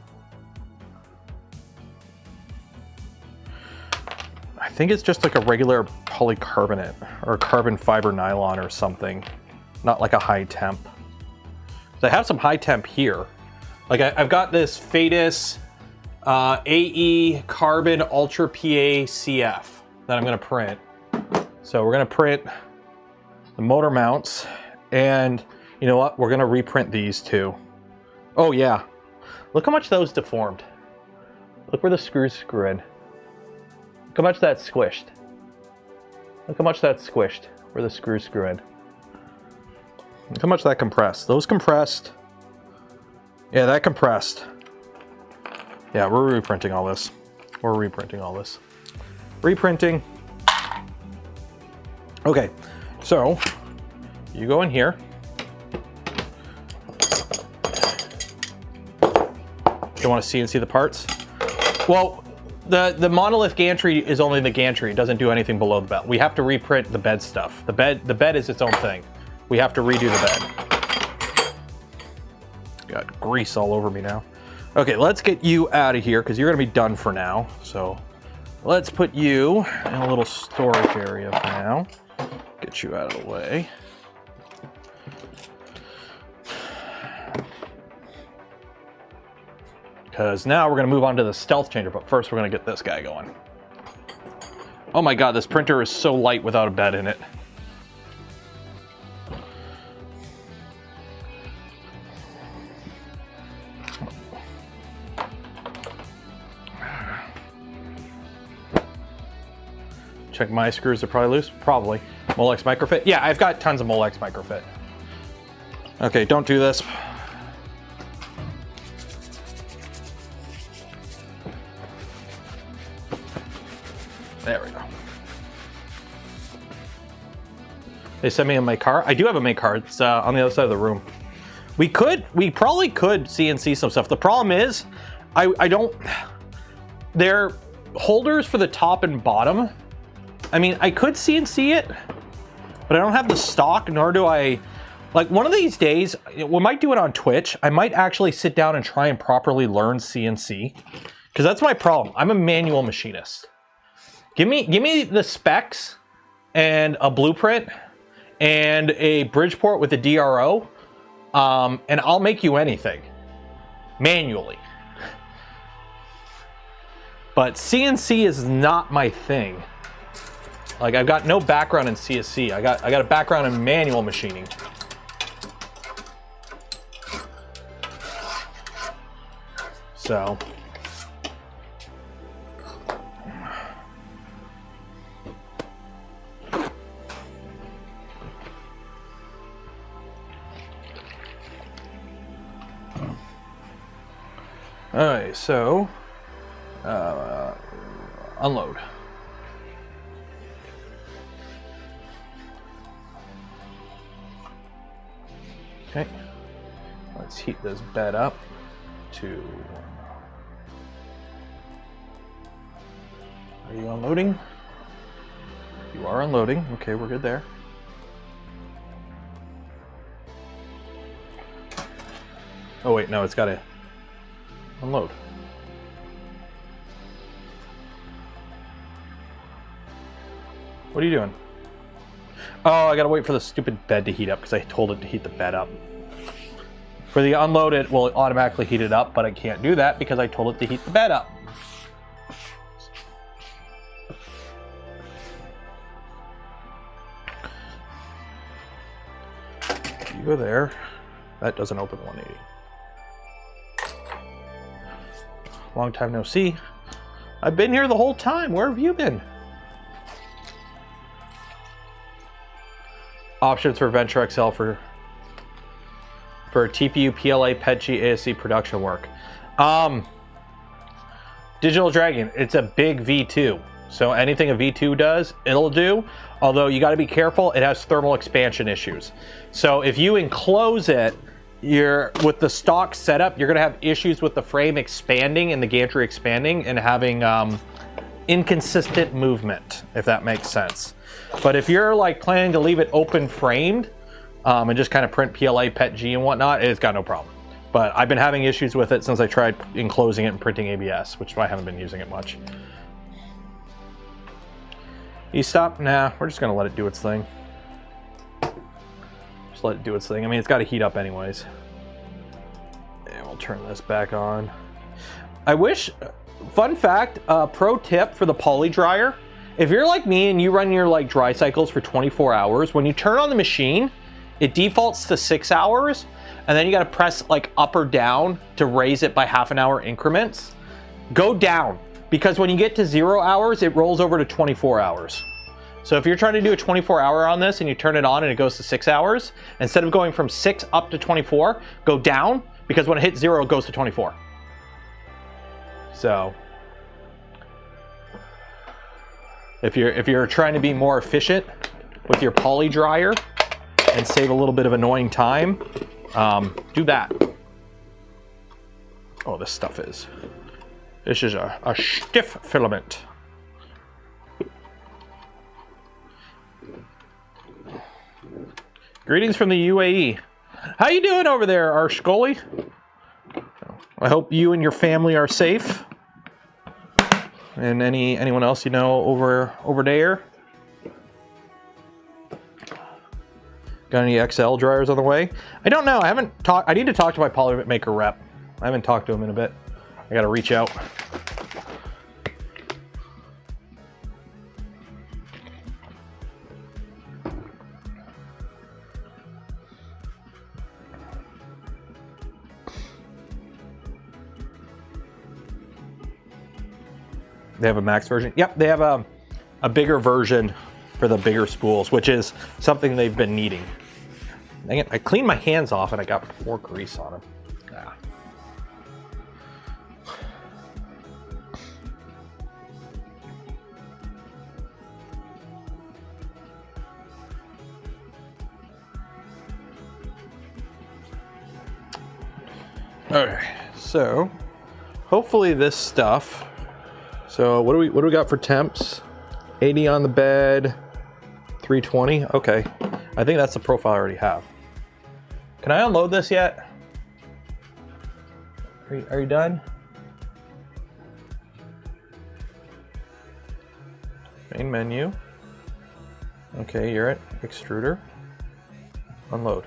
A: I think it's just like a regular polycarbonate or carbon fiber nylon or something. Not like a high temp. So I have some high temp here. Like I've got this Fadis AE Carbon Ultra PA CF that I'm gonna print. So we're gonna print the motor mounts, and you know what? We're gonna reprint these too. Oh yeah, look how much those deformed. Look where the screws screw in. Look how much that's squished. Look how much that's squished where the screws screw in. Look how much that compressed. Those compressed. Yeah, that compressed. Yeah, we're reprinting all this. Or reprinting all this. Reprinting. Okay, so you go in here. You want to see the parts? Well, the monolith gantry is only the gantry. It doesn't do anything below the bed. We have to reprint the bed stuff. The bed is its own thing. We have to redo the bed. Got grease all over me now. Okay, let's get you out of here because you're gonna be done for now. So let's put you in a little storage area for now. Get you out of the way. Because now we're going to move on to the stealth changer, but first we're going to get this guy going. Oh my god, this printer is so light without a bed in it. Check my screws are probably loose. Probably. Molex microfit. Yeah, I've got tons of Molex microfit. Okay, don't do this. There we go. They sent me a make car. I do have a make car. It's on the other side of the room. We probably could CNC some stuff. The problem is, I don't, they're holders for the top and bottom. I mean, I could CNC it, but I don't have the stock, nor do I, like one of these days, we might do it on Twitch. I might actually sit down and try and properly learn CNC, because that's my problem. I'm a manual machinist. Give me the specs and a blueprint and a Bridgeport with a DRO, and I'll make you anything manually. But CNC is not my thing. Like, I've got no background in CSC. I got a background in manual machining. So all right, so unload. Okay, let's heat this bed up to. Are you unloading? You are unloading. Okay, we're good there. Oh wait, no, it's gotta unload. What are you doing? Oh, I gotta wait for the stupid bed to heat up because I told it to heat the bed up. For the unload, it will automatically heat it up, but I can't do that because I told it to heat the bed up. You go there. That doesn't open 180. Long time no see. I've been here the whole time. Where have you been? Options for Venture XL for TPU, PLA, PETG, ASC production work. Digital Dragon, it's a big V2. So anything a V2 does, it'll do. Although you got to be careful, it has thermal expansion issues. So if you enclose it, with the stock setup, you're going to have issues with the frame expanding and the gantry expanding and having inconsistent movement, if that makes sense. But if you're like planning to leave it open framed and just kind of print PLA, PETG and whatnot, it's got no problem. But I've been having issues with it since I tried enclosing it and printing ABS, which I haven't been using it much. E-stop? Nah, we're just going to let it do its thing. Just let it do its thing. I mean, it's got to heat up anyways. And we'll turn this back on. I wish, fun fact, pro tip for the poly dryer. If you're like me and you run your like dry cycles for 24 hours, when you turn on the machine, it defaults to 6 hours, and then you got to press like up or down to raise it by half an hour increments. Go down, because when you get to 0 hours, it rolls over to 24 hours. So if you're trying to do a 24-hour on this and you turn it on and it goes to 6 hours, instead of going from 6 up to 24, go down, because when it hits 0, it goes to 24. So If you're trying to be more efficient with your poly dryer and save a little bit of annoying time, do that. Oh, this is a stiff filament. Greetings from the UAE. How you doing over there, Arshkoli? I hope you and your family are safe. And anyone else you know over there? Got any XL dryers on the way? I don't know. I need to talk to my polymaker rep. I haven't talked to him in a bit. I gotta reach out. They have a max version? Yep, they have a bigger version for the bigger spools, which is something they've been needing. Dang it, I cleaned my hands off and I got more grease on them. Ah. Okay, so hopefully this stuff. So what do we got for temps? 80 on the bed, 320. Okay, I think that's the profile I already have. Can I unload this yet? Are you done? Main menu. Okay, you're at extruder. Unload.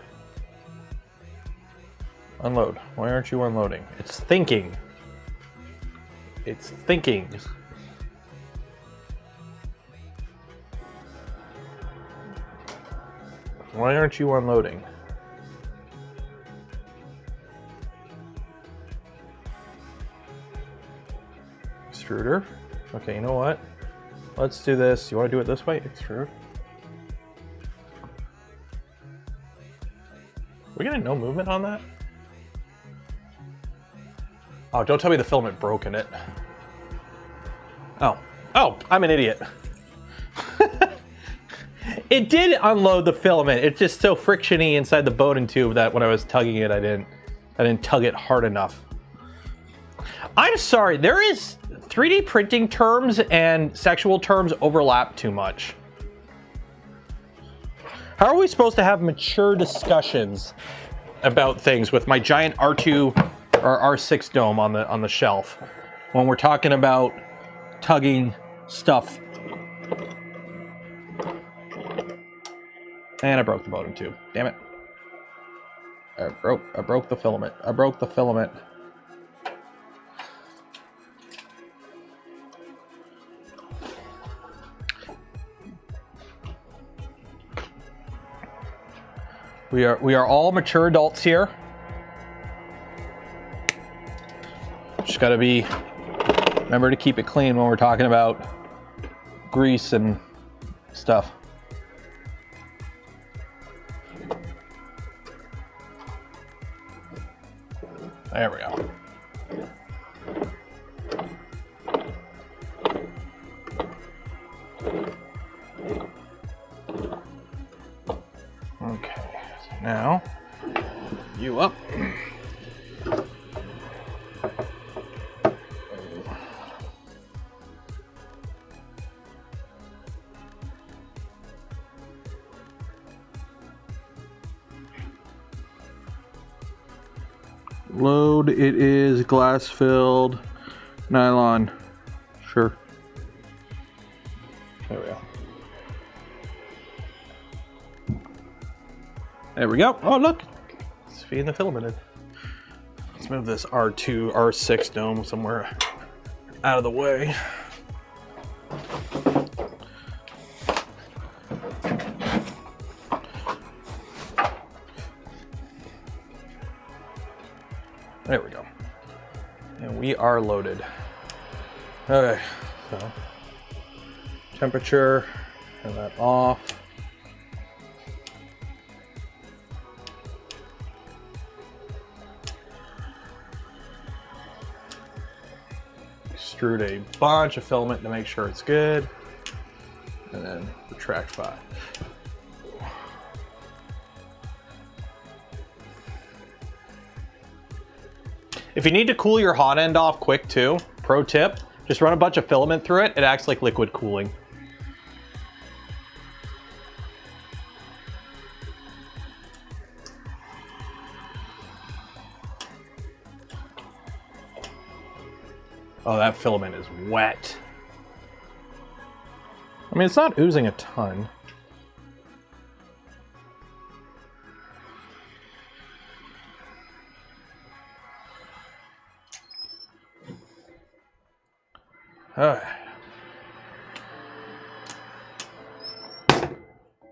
A: Unload. Why aren't you unloading? It's thinking. It's thinking. Why aren't you unloading? Extruder. Okay, you know what? Let's do this. You want to do it this way? Extrude. We're getting no movement on that? Oh, don't tell me the filament broke in it. Oh, I'm an idiot. It did unload the filament. It's just so frictiony inside the Bowden tube that when I was tugging it, I didn't tug it hard enough. I'm sorry, there is 3D printing terms and sexual terms overlap too much. How are we supposed to have mature discussions about things with my giant R2 or R6 dome on the shelf when we're talking about tugging stuff? And I broke the Bowden tube. Damn it. I broke the filament. I broke the filament. We are all mature adults here. Just gotta remember to keep it clean when we're talking about grease and stuff. There we go. Okay, so now you up. Load, it is glass filled nylon. Sure. There we go. There we go. Oh, look. It's feeding the filament in. Let's move this R2, R6 dome somewhere out of the way. There we go. And we are loaded. Okay, so temperature, turn that off. Extrude a bunch of filament to make sure it's good. and then retract 5. If you need to cool your hot end off quick too, pro tip, just run a bunch of filament through it. It acts like liquid cooling. Oh, that filament is wet. I mean, it's not oozing a ton.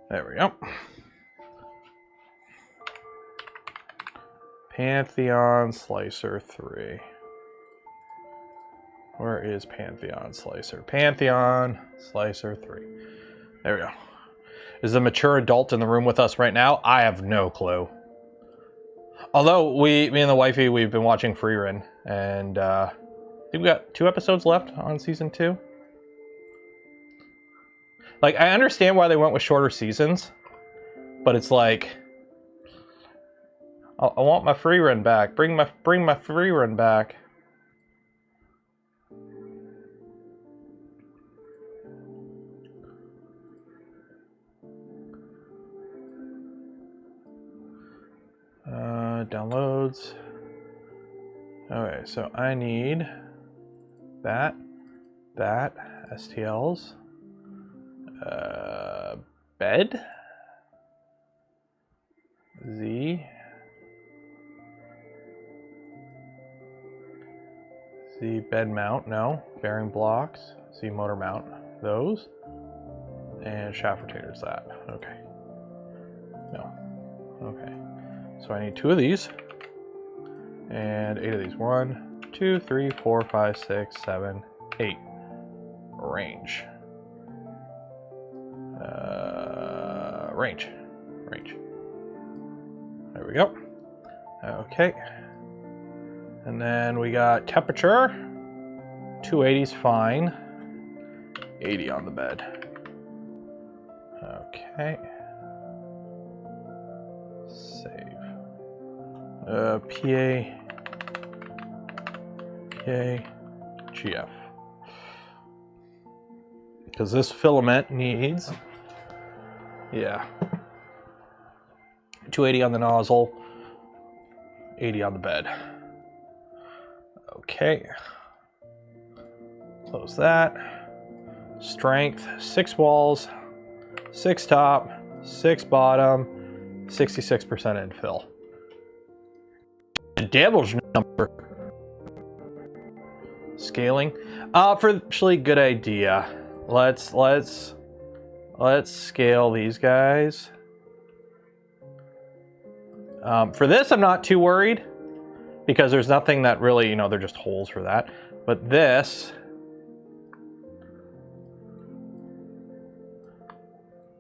A: There we go. Pantheon Slicer 3. Where is Pantheon Slicer? Pantheon Slicer 3. There we go. Is the mature adult in the room with us right now? I have no clue. Although me and the wifey, we've been watching Free Run, and I think we got 2 episodes left on season 2. Like, I understand why they went with shorter seasons, but it's like, I want my Free Run back. Bring my Free Run back. Downloads. Okay, so I need that, STLs, bed, Z bed mount, no, bearing blocks, Z motor mount, those, and shaft retainers, that, okay, no, okay. So I need 2 of these and 8 of these. 1, 2, 3, 4, 5, 6, 7, 8. Range. Range. There we go. Okay. And then we got temperature. 280 is fine. 80 on the bed. Okay. Save. PA, GF. Because this filament needs, yeah, 280 on the nozzle, 80 on the bed. Okay. Close that. Strength, 6 walls, 6 top, 6 bottom, 66% infill. The devil's number. Scaling. For actually good idea. Let's scale these guys. For this, I'm not too worried because there's nothing that really, you know, they're just holes for that. But this,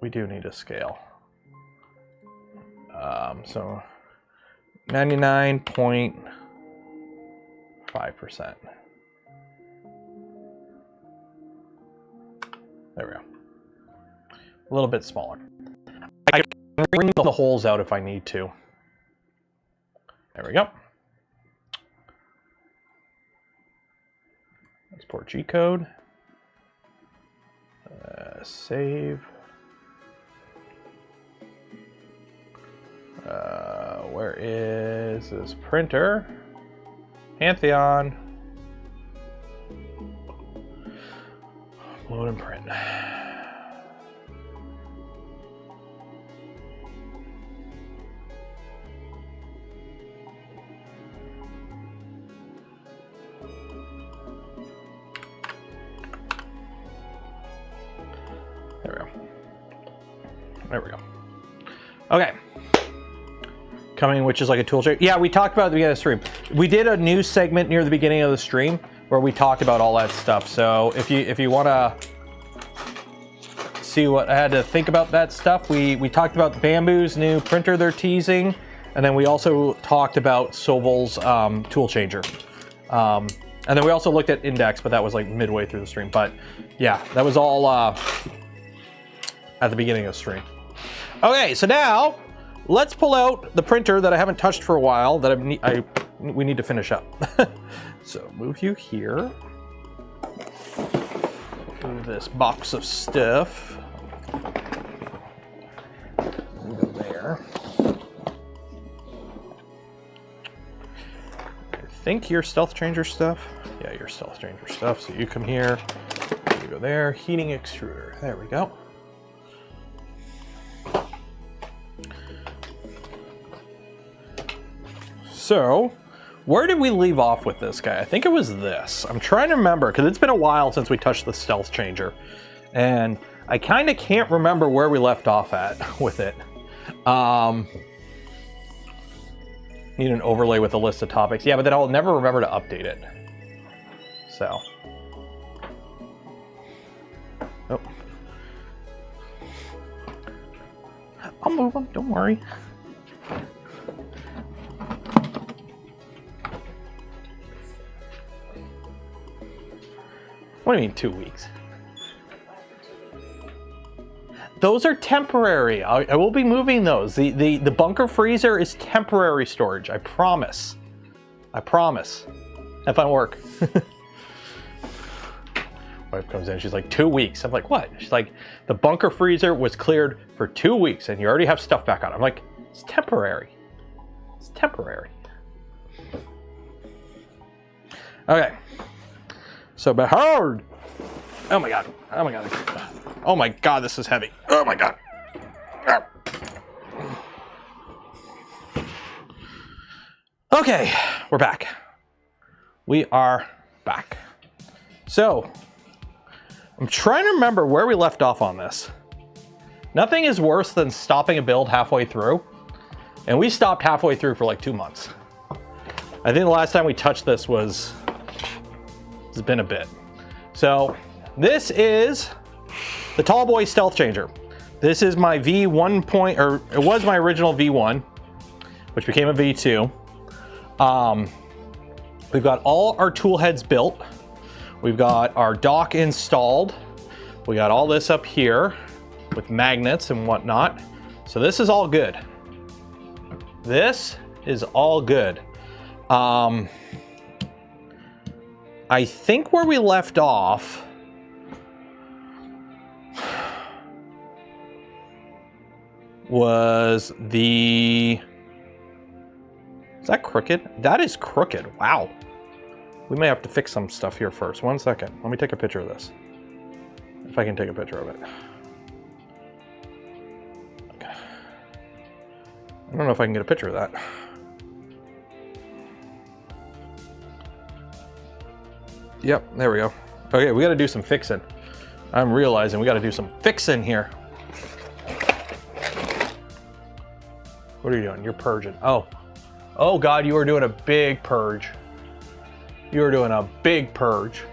A: we do need to scale. So 99.5%. There we go. A little bit smaller. I can bring the holes out if I need to. There we go. Export G code. Save. Where is this printer? Pantheon. Load and print. There we go. There we go. Okay. Coming, which is like a tool changer. Yeah, we talked about at the beginning of the stream. We did a news segment near the beginning of the stream where we talked about all that stuff. So if you want to see what I had to think about that stuff, we talked about Bambu's new printer they're teasing, and then we also talked about Sovol's tool changer. And then we also looked at Index, but that was like midway through the stream. But yeah, that was all at the beginning of the stream. Okay, so now let's pull out the printer that I haven't touched for a while that we need to finish up. So move you here. Move this box of stuff. Move it there. I think your stealth changer stuff. Yeah, your stealth changer stuff. So you come here, you go there. Heating extruder. There we go. So, where did we leave off with this guy? I think it was this. I'm trying to remember, because it's been a while since we touched the stealth changer. And I kind of can't remember where we left off at with it. Need an overlay with a list of topics. Yeah, but then I'll never remember to update it. So. Oh. I'll move them, don't worry. What do you mean 2 weeks? Those are temporary. I will be moving those. The bunker freezer is temporary storage. I promise. I promise. Have fun work. Wife comes in. She's like, 2 weeks. I'm like, what? She's like, the bunker freezer was cleared for 2 weeks, and you already have stuff back on. I'm like, it's temporary. It's temporary. Okay. So behold. Oh my god. Oh my god. Oh my god, this is heavy. Oh my god. Okay, we're back. We are back. So, I'm trying to remember where we left off on this. Nothing is worse than stopping a build halfway through. And we stopped halfway through for like 2 months. I think the last time we touched this was... It's been a bit. So, this is the Tall Boy Stealth Changer. This is my V1 point, or it was my original V1, which became a V2. We've got all our tool heads built. We've got our dock installed. We got all this up here with magnets and whatnot. So this is all good. This is all good. I think where we left off was the... Is that crooked? That is crooked. Wow. We may have to fix some stuff here first. 1 second. Let me take a picture of this. If I can take a picture of it. Okay. I don't know if I can get a picture of that. Yep, there we go. Okay, we gotta do some fixing. I'm realizing we gotta do some fixing here. What are you doing? You're purging. Oh. Oh God, you are doing a big purge. You are doing a big purge.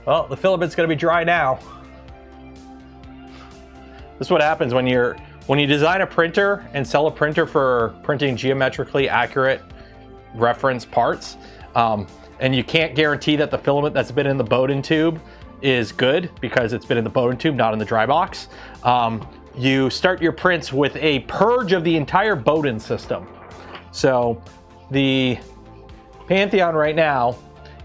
A: Well, the filament's gonna be dry now. This is what happens when you design a printer and sell a printer for printing geometrically accurate reference parts. And you can't guarantee that the filament that's been in the Bowden tube is good because it's been in the Bowden tube, not in the dry box. You start your prints with a purge of the entire Bowden system. So the Pantheon right now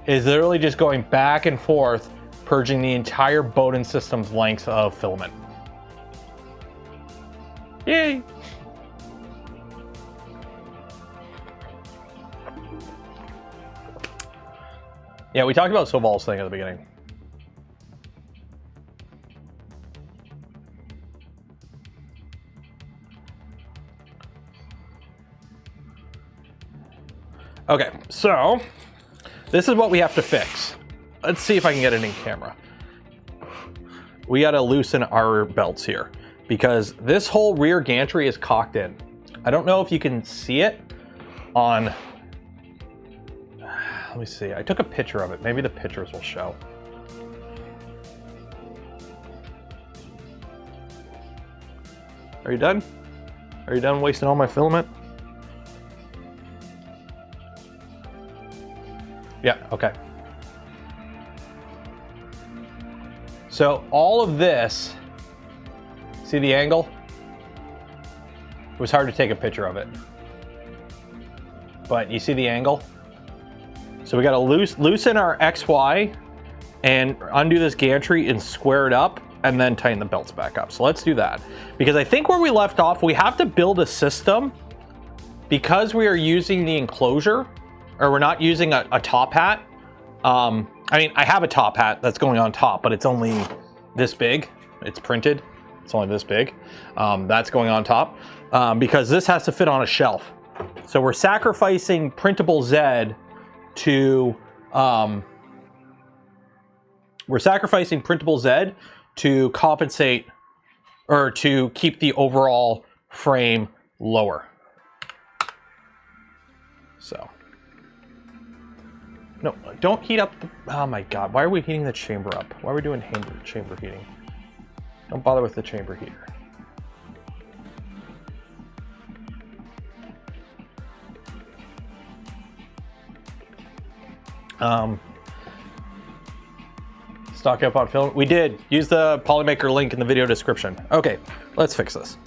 A: is literally just going back and forth, purging the entire Bowden system's length of filament. Yay! Yeah, we talked about Sovol's thing at the beginning. Okay, so this is what we have to fix. Let's see if I can get it in camera. We gotta loosen our belts here because this whole rear gantry is cocked in. I don't know if you can see it on... Let me see, I took a picture of it. Maybe the pictures will show. Are you done? Are you done wasting all my filament? Yeah, okay. So all of this, See the angle? It was hard to take a picture of it. But you see the angle? So we gotta loosen our XY and undo this gantry and square it up and then tighten the belts back up. So let's do that. Because I think where we left off, we have to build a system because we are using the enclosure, or we're not using a top hat. I mean, I have a top hat that's going on top, but it's only this big. It's printed. It's only this big. That's going on top because this has to fit on a shelf. So we're sacrificing printable Z to compensate or to keep the overall frame lower. So no, don't heat up the, oh my god, why are we heating the chamber up? Why are we doing chamber heating? Don't bother with the chamber heater. Stock up on film. We did use the polymaker link in the video description. Okay, let's fix this.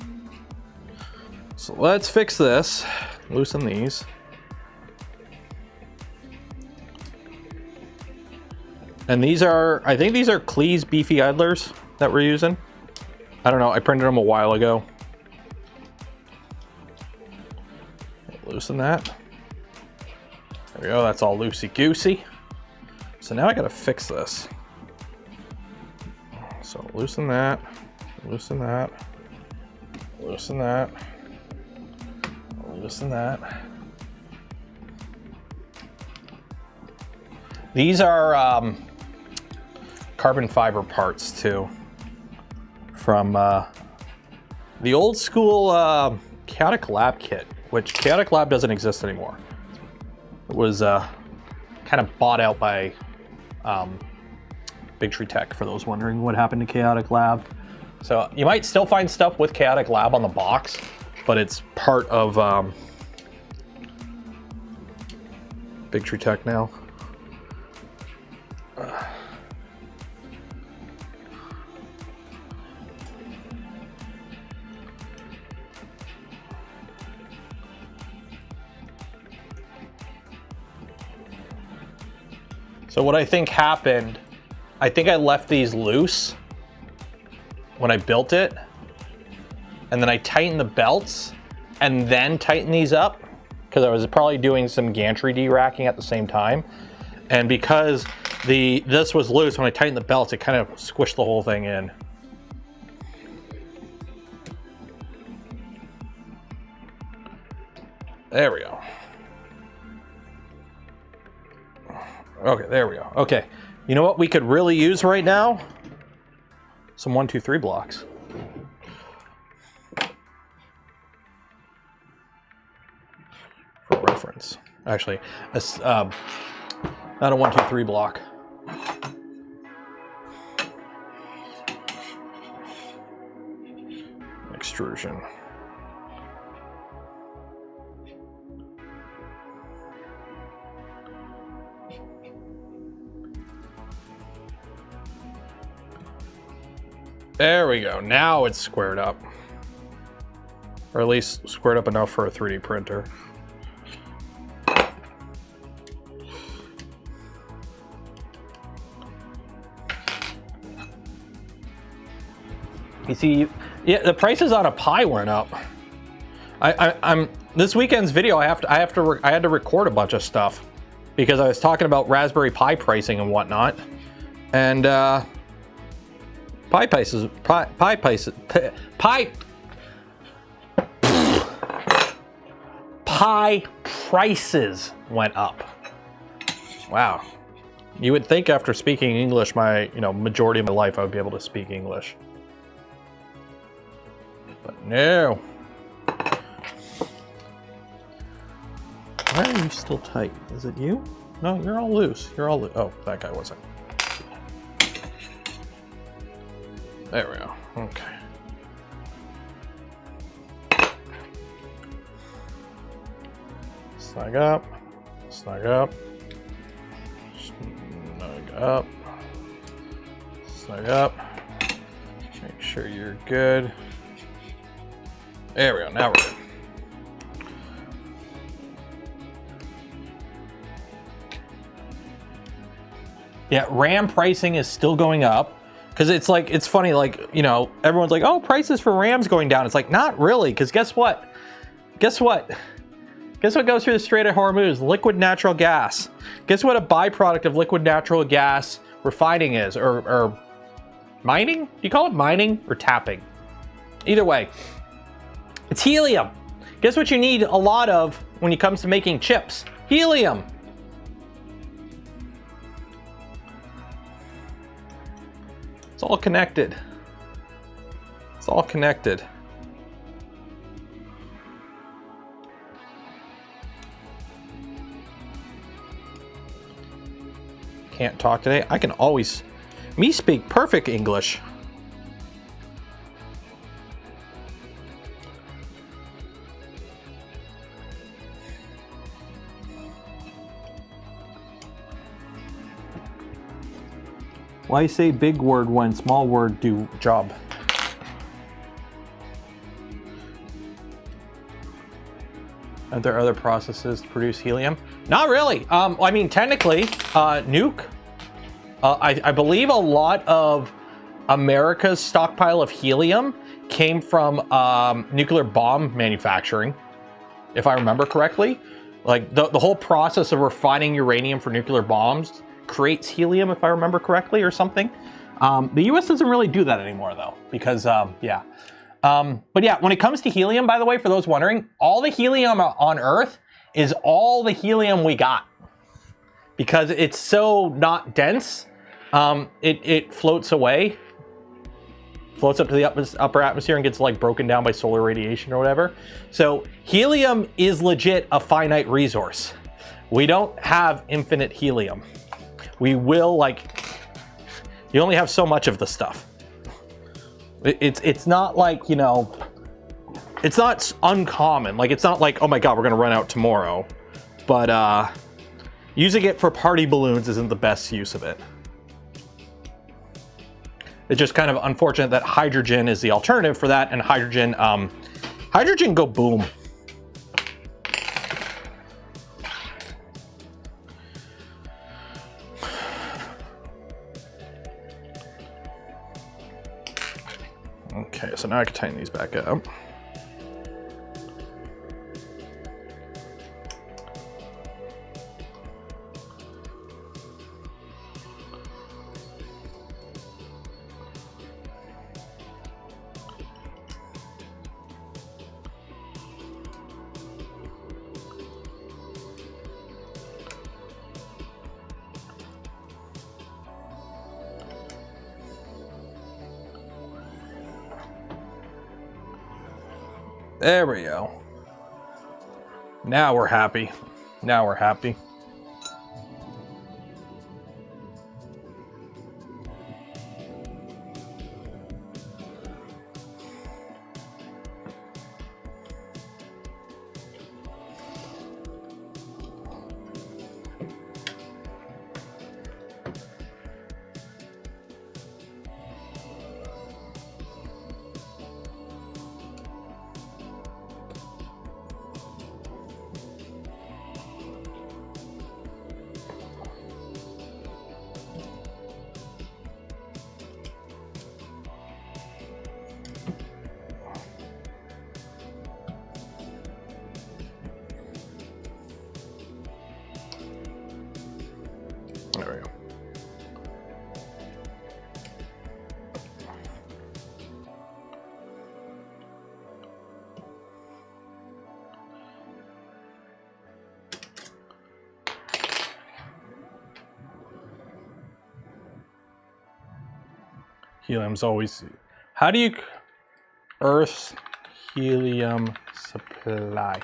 A: So let's fix this. Loosen these. And these are, I think these are Klee's beefy idlers that we're using. I don't know, I printed them a while ago. Loosen that. There we go, that's all loosey-goosey. So now I gotta fix this. So loosen that, loosen that, loosen that, loosen that. These are carbon fiber parts too, from the old school Canuck Lab kit, which Canuck Lab doesn't exist anymore. It was kind of bought out by Big Tree Tech, for those wondering what happened to Canuck Lab. So you might still find stuff with Canuck Lab on the box, but it's part of Big Tree Tech now. So what I think happened, I think I left these loose when I built it, and then I tightened the belts and then tightened these up because I was probably doing some gantry de-racking at the same time. And because this was loose, when I tightened the belts, it kind of squished the whole thing in. There we go. Okay, there we go. Okay, you know what we could really use right now? Some 1, 2, 3 blocks. For reference. Actually, not a 1, 2, 3 block. Extrusion. There we go. Now it's squared up. Or at least squared up enough for a 3D printer. You see, yeah, the prices on a Pi went up. I'm this weekend's video. I had to record a bunch of stuff because I was talking about Raspberry Pi pricing and whatnot, and Pi prices went up. Wow. You would think after speaking English majority of my life I would be able to speak English. But no. Why are you still tight? Is it you? No, you're all loose. You're all loose. Oh, that guy wasn't. There we go. Okay. Snug up. Snug up. Snug up. Snug up. Make sure you're good. There we go, now we're good. Yeah, RAM pricing is still going up because it's like, it's funny, like, you know, everyone's like, oh, prices for RAM's going down. It's like, not really, because guess what? Guess what? Guess what goes through the Strait of Hormuz? Liquid natural gas. Guess what a byproduct of liquid natural gas refining is, or mining? Do you call it mining or tapping? Either way, it's helium. Guess what you need a lot of when it comes to making chips? Helium. It's all connected. It's all connected. Can't talk today. I can always, me speak perfect English. Why say big word when small word do job? Are there other processes to produce helium? Not really. I mean, technically, nuke. I believe a lot of America's stockpile of helium came from nuclear bomb manufacturing, if I remember correctly. Like the whole process of refining uranium for nuclear bombs creates helium, if I remember correctly, or something. The US doesn't really do that anymore, though, because, yeah. But yeah, when it comes to helium, by the way, for those wondering, all the helium on Earth is all the helium we got. Because it's so not dense, it floats away. Floats up to the upper atmosphere and gets like broken down by solar radiation or whatever. So helium is legit a finite resource. We don't have infinite helium. We will, like, you only have so much of the stuff. It's not like, you know, it's not uncommon. Like, it's not like, oh my God, we're gonna run out tomorrow. But using it for party balloons isn't the best use of it. It's just kind of unfortunate that hydrogen is the alternative for that, and hydrogen go boom. Okay, so now I can tighten these back up. There we go. Now we're happy. Now we're happy. There we go. Helium's always... How do you... Earth's helium supply.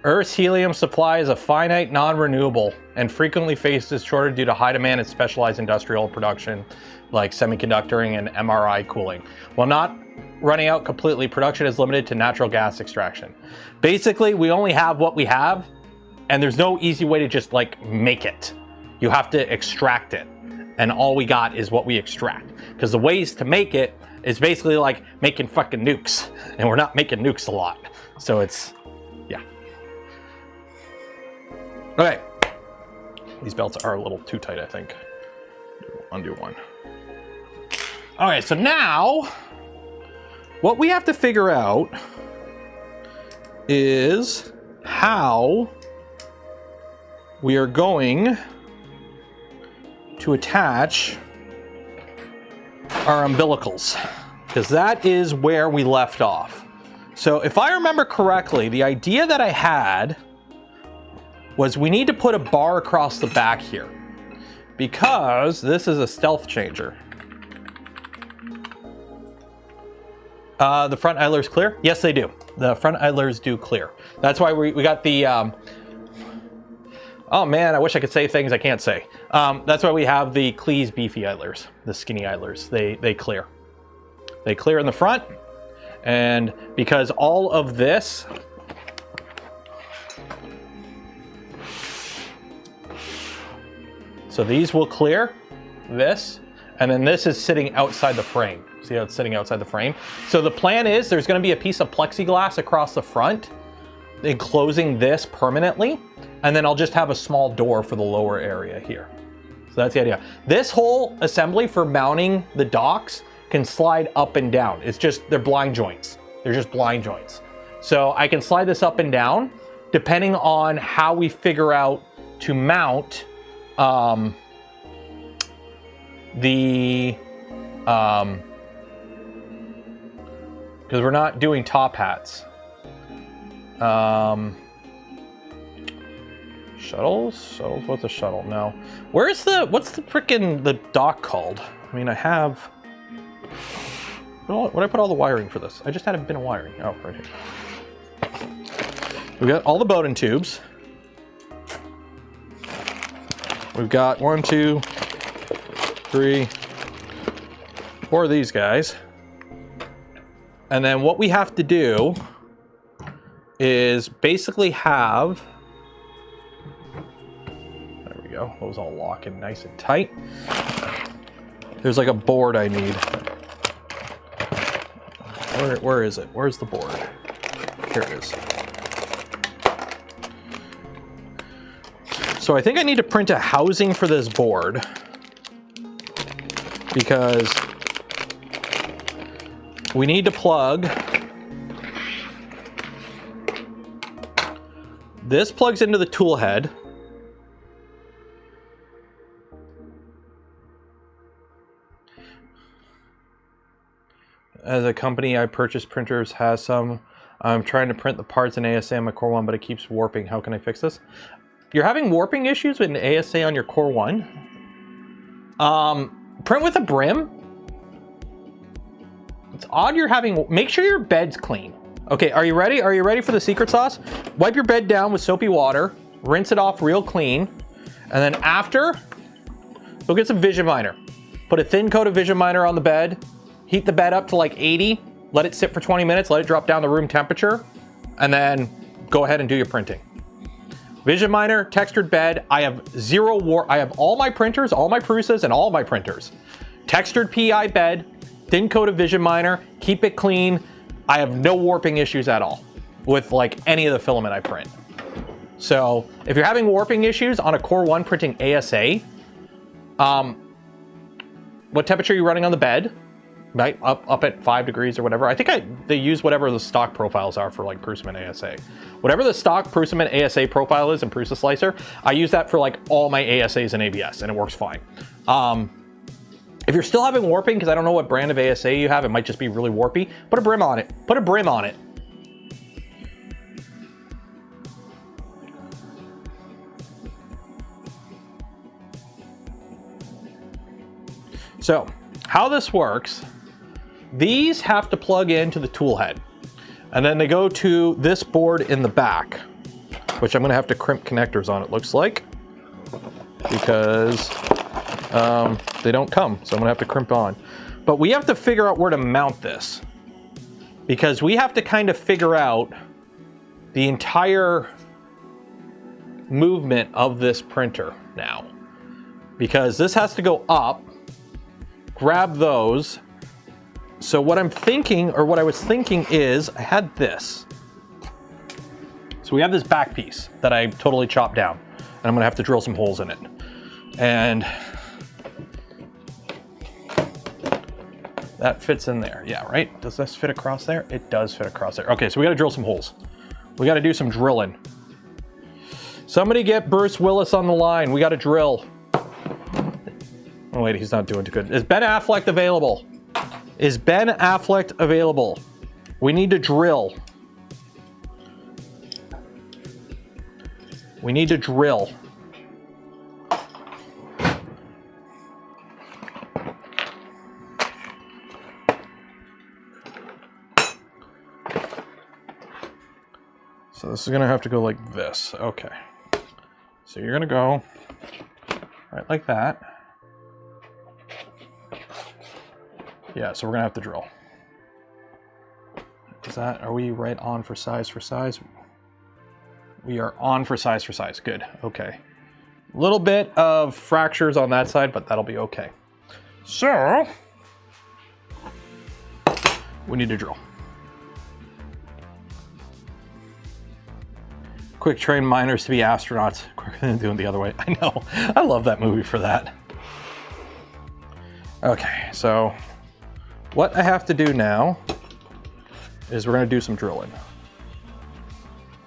A: Earth's helium supply is a finite, non-renewable, and frequently faces shortage due to high demand and specialized industrial production, like semiconductoring and MRI cooling. While not running out completely, production is limited to natural gas extraction. Basically, we only have what we have, and there's no easy way to just like make it. You have to extract it, and all we got is what we extract. Because the ways to make it It's basically like making fucking nukes, and we're not making nukes a lot. So it's, yeah. Okay. These belts are a little too tight, I think. Undo one. Okay, so now what we have to figure out is how we are going to attach our umbilicals, because that is where we left off. So if I remember correctly, the idea that I had was we need to put a bar across the back here, because this is a stealth changer. The front idlers clear? Yes, they do. The front idlers do clear. That's why we got the, oh man, I wish I could say things I can't say. That's why we have the Cleese beefy idlers, the skinny idlers. They clear. They clear in the front, and because all of this so these will clear this, and then this is sitting outside the frame. See how it's sitting outside the frame? So the plan is there's going to be a piece of plexiglass across the front enclosing this permanently, and then I'll just have a small door for the lower area here. So that's the idea. This whole assembly for mounting the docks can slide up and down. It's just, they're blind joints. They're just blind joints. So I can slide this up and down depending on how we figure out to mount because we're not doing top hats. Shuttles? What's a shuttle? No. What's the frickin' the dock called? I mean, I have, where did I put all the wiring for this? I just had a bin of wiring. Oh, right here. We've got all the Bowden tubes. We've got 1, 2, 3, 4 of these guys. And then what we have to do is basically have, there we go, those all locking nice and tight. There's like a board I need. Where is it? Where's the board? Here it is. So I think I need to print a housing for this board, because we need to plug, this plugs into the tool head. As a company, I purchase printers, has some. I'm trying to print the parts in ASA on my Core 1, but it keeps warping. How can I fix this? You're having warping issues with an ASA on your Core 1? Print with a brim? It's odd you're having, make sure your bed's clean. Okay, are you ready? Are you ready for the secret sauce? Wipe your bed down with soapy water, rinse it off real clean, and then after, go get some Vision Miner. Put a thin coat of Vision Miner on the bed, heat the bed up to like 80, let it sit for 20 minutes, let it drop down to room temperature, and then go ahead and do your printing. Vision Miner, textured bed. I have zero warp. I have all my printers, all my Prusas, and all my printers. Textured PI bed, thin coat of Vision Miner, keep it clean. I have no warping issues at all with like any of the filament I print. So if you're having warping issues on a Core 1 printing ASA, what temperature are you running on the bed? Right, up at 5 degrees or whatever. I think they use whatever the stock profiles are for like Prusament ASA. Whatever the stock Prusament ASA profile is in Prusa Slicer, I use that for like all my ASAs and ABS, and it works fine. If you're still having warping, because I don't know what brand of ASA you have, it might just be really warpy, put a brim on it. Put a brim on it. So, how this works, these have to plug into the tool head, and then they go to this board in the back, which I'm gonna have to crimp connectors on, it looks like, because they don't come, so I'm gonna have to crimp on. But we have to figure out where to mount this, because we have to kind of figure out the entire movement of this printer now, because this has to go up, grab those, So what I'm thinking, or what I was thinking is, I had this. So we have this back piece that I totally chopped down, and I'm gonna have to drill some holes in it. And that fits in there, yeah, right? Does this fit across there? It does fit across there. Okay, so we gotta drill some holes. We gotta do some drilling. Somebody get Bruce Willis on the line. We gotta drill. Oh wait, he's not doing too good. Is Ben Affleck available? Is Ben Affleck available? We need to drill. We need to drill. So this is gonna have to go like this. Okay. So you're gonna go right like that. Yeah, so we're gonna have to drill. Is that, are we right on for size for size? We are on for size for size, good, okay. A little bit of fractures on that side, but that'll be okay. So, we need to drill. Quick train miners to be astronauts, quicker than doing it the other way. I know, I love that movie for that. Okay, so what I have to do now is we're gonna do some drilling.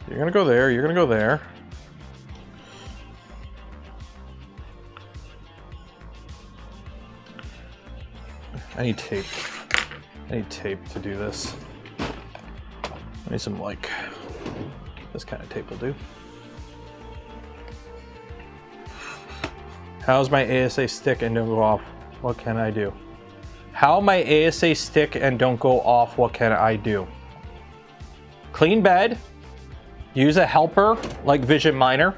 A: You're gonna go there, you're gonna go there. I need tape. I need tape to do this. I need some, like, this kind of tape will do. How's my ASA stick and don't go off? What can I do? How my ASA stick and don't go off, what can I do? Clean bed. Use a helper like Vision Miner.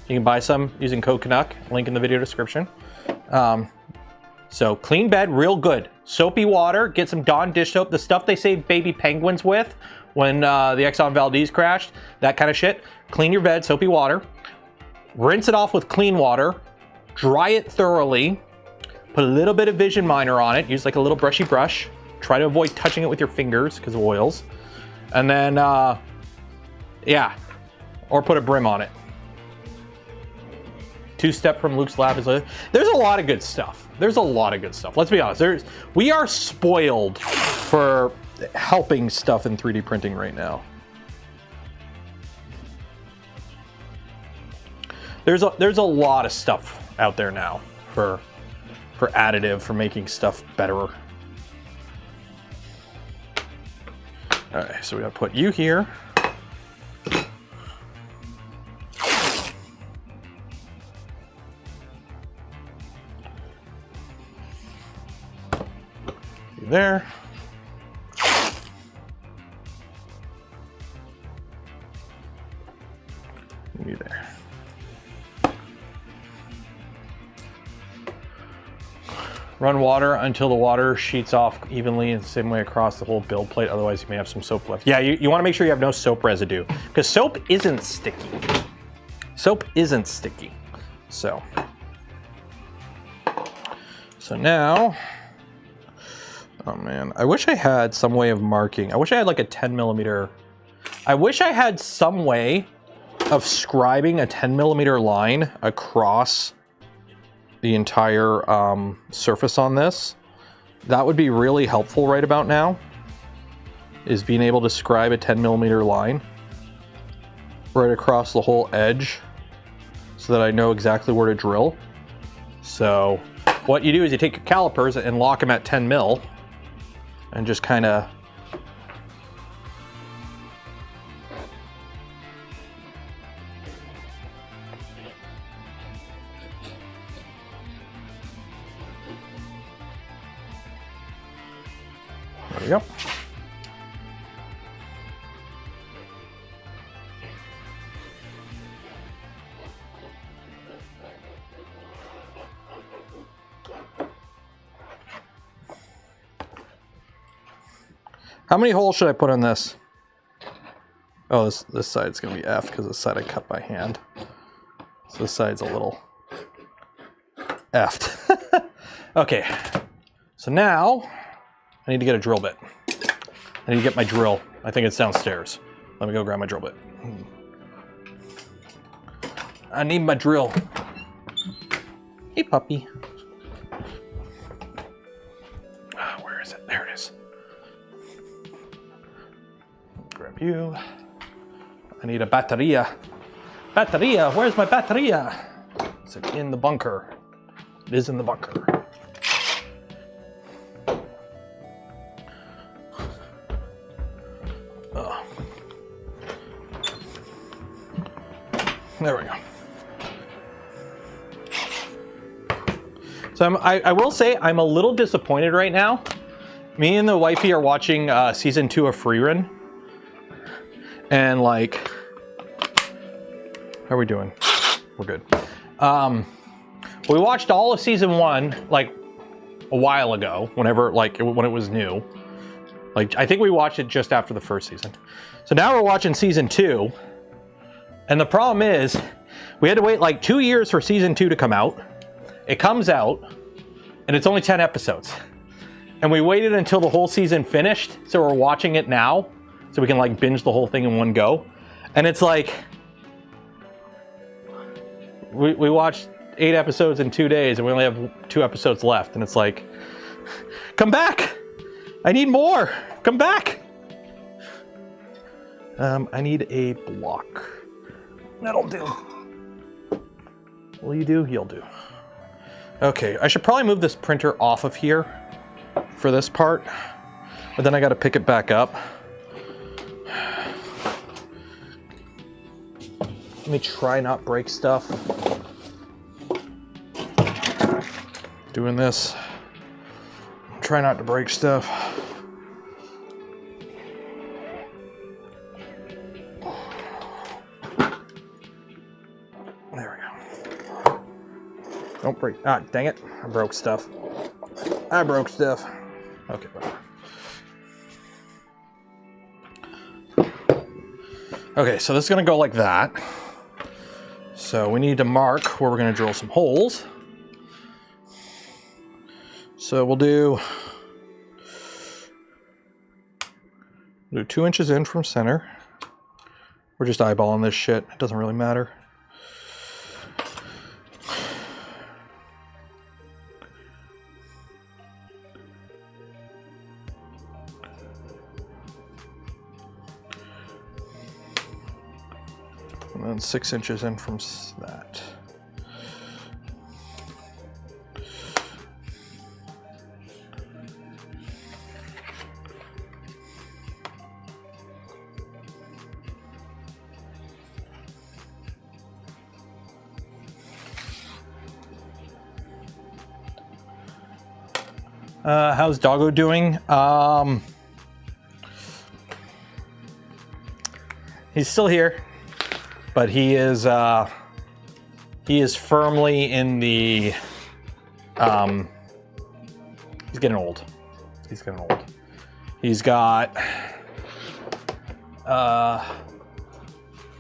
A: You can buy some using code Canuck, link in the video description. So clean bed, real good. Soapy water, get some Dawn dish soap, the stuff they saved baby penguins with when the Exxon Valdez crashed, that kind of shit. Clean your bed, soapy water. Rinse it off with clean water. Dry it thoroughly. Put a little bit of Vision Miner on it. Use like a little brushy brush. Try to avoid touching it with your fingers because of oils. And then, yeah, or put a brim on it. Two-step from Luke's lab is there's a lot of good stuff. There's a lot of good stuff. Let's be honest. We are spoiled for helping stuff in 3D printing right now. There's a lot of stuff out there now for additive, for making stuff better. All right, so we gotta put you here. You there. You there. Run water until the water sheets off evenly in the same way across the whole build plate, otherwise you may have some soap left. Yeah, you want to make sure you have no soap residue, because soap isn't sticky. Soap isn't sticky. So now, oh man, I wish I had some way of marking. I wish I had like a 10mm. I wish I had some way of scribing a 10mm line across the entire surface on this. That would be really helpful right about now, is being able to scribe a 10mm line right across the whole edge so that I know exactly where to drill. So what you do is you take your calipers and lock them at 10 mil and just kind of there we go. How many holes should I put in this? Oh, this side's gonna be F because this side I cut by hand. So this side's a little F'd. Okay, so now I need to get a drill bit. I need to get my drill. I think it's downstairs. Let me go grab my drill bit. I need my drill. Hey, puppy. Where is it? There it is. Grab you. I need a batteria. Batteria, where's my batteria? Is it in the bunker? It is in the bunker. There we go. So I will say I'm a little disappointed right now. Me and the wifey are watching season 2 of Freerun. And like, how are we doing? We're good. We watched all of season 1 like a while ago, when it was new. Like, I think we watched it just after the first season. So now we're watching season 2. And the problem is, we had to wait like 2 years for season 2 to come out. It comes out, and it's only 10 episodes. And we waited until the whole season finished, so we're watching it now, so we can like binge the whole thing in one go. And it's like, we watched 8 episodes in 2 days, and we only have 2 episodes left. And it's like, come back! I need more! Come back! I need a block. That'll do. Will you do? You'll do. Okay, I should probably move this printer off of here for this part, but then I gotta pick it back up. Let me try not break stuff. Doing this. Try not to break stuff. There we go. Don't break. Ah, dang it. I broke stuff. Okay, whatever. Okay, so this is going to go like that. So we need to mark where we're going to drill some holes. So we'll do 2 inches in from center. We're just eyeballing this shit. It doesn't really matter. And then 6 inches in from that. How's Doggo doing? He's still here, but he is firmly in the he's getting old. He's got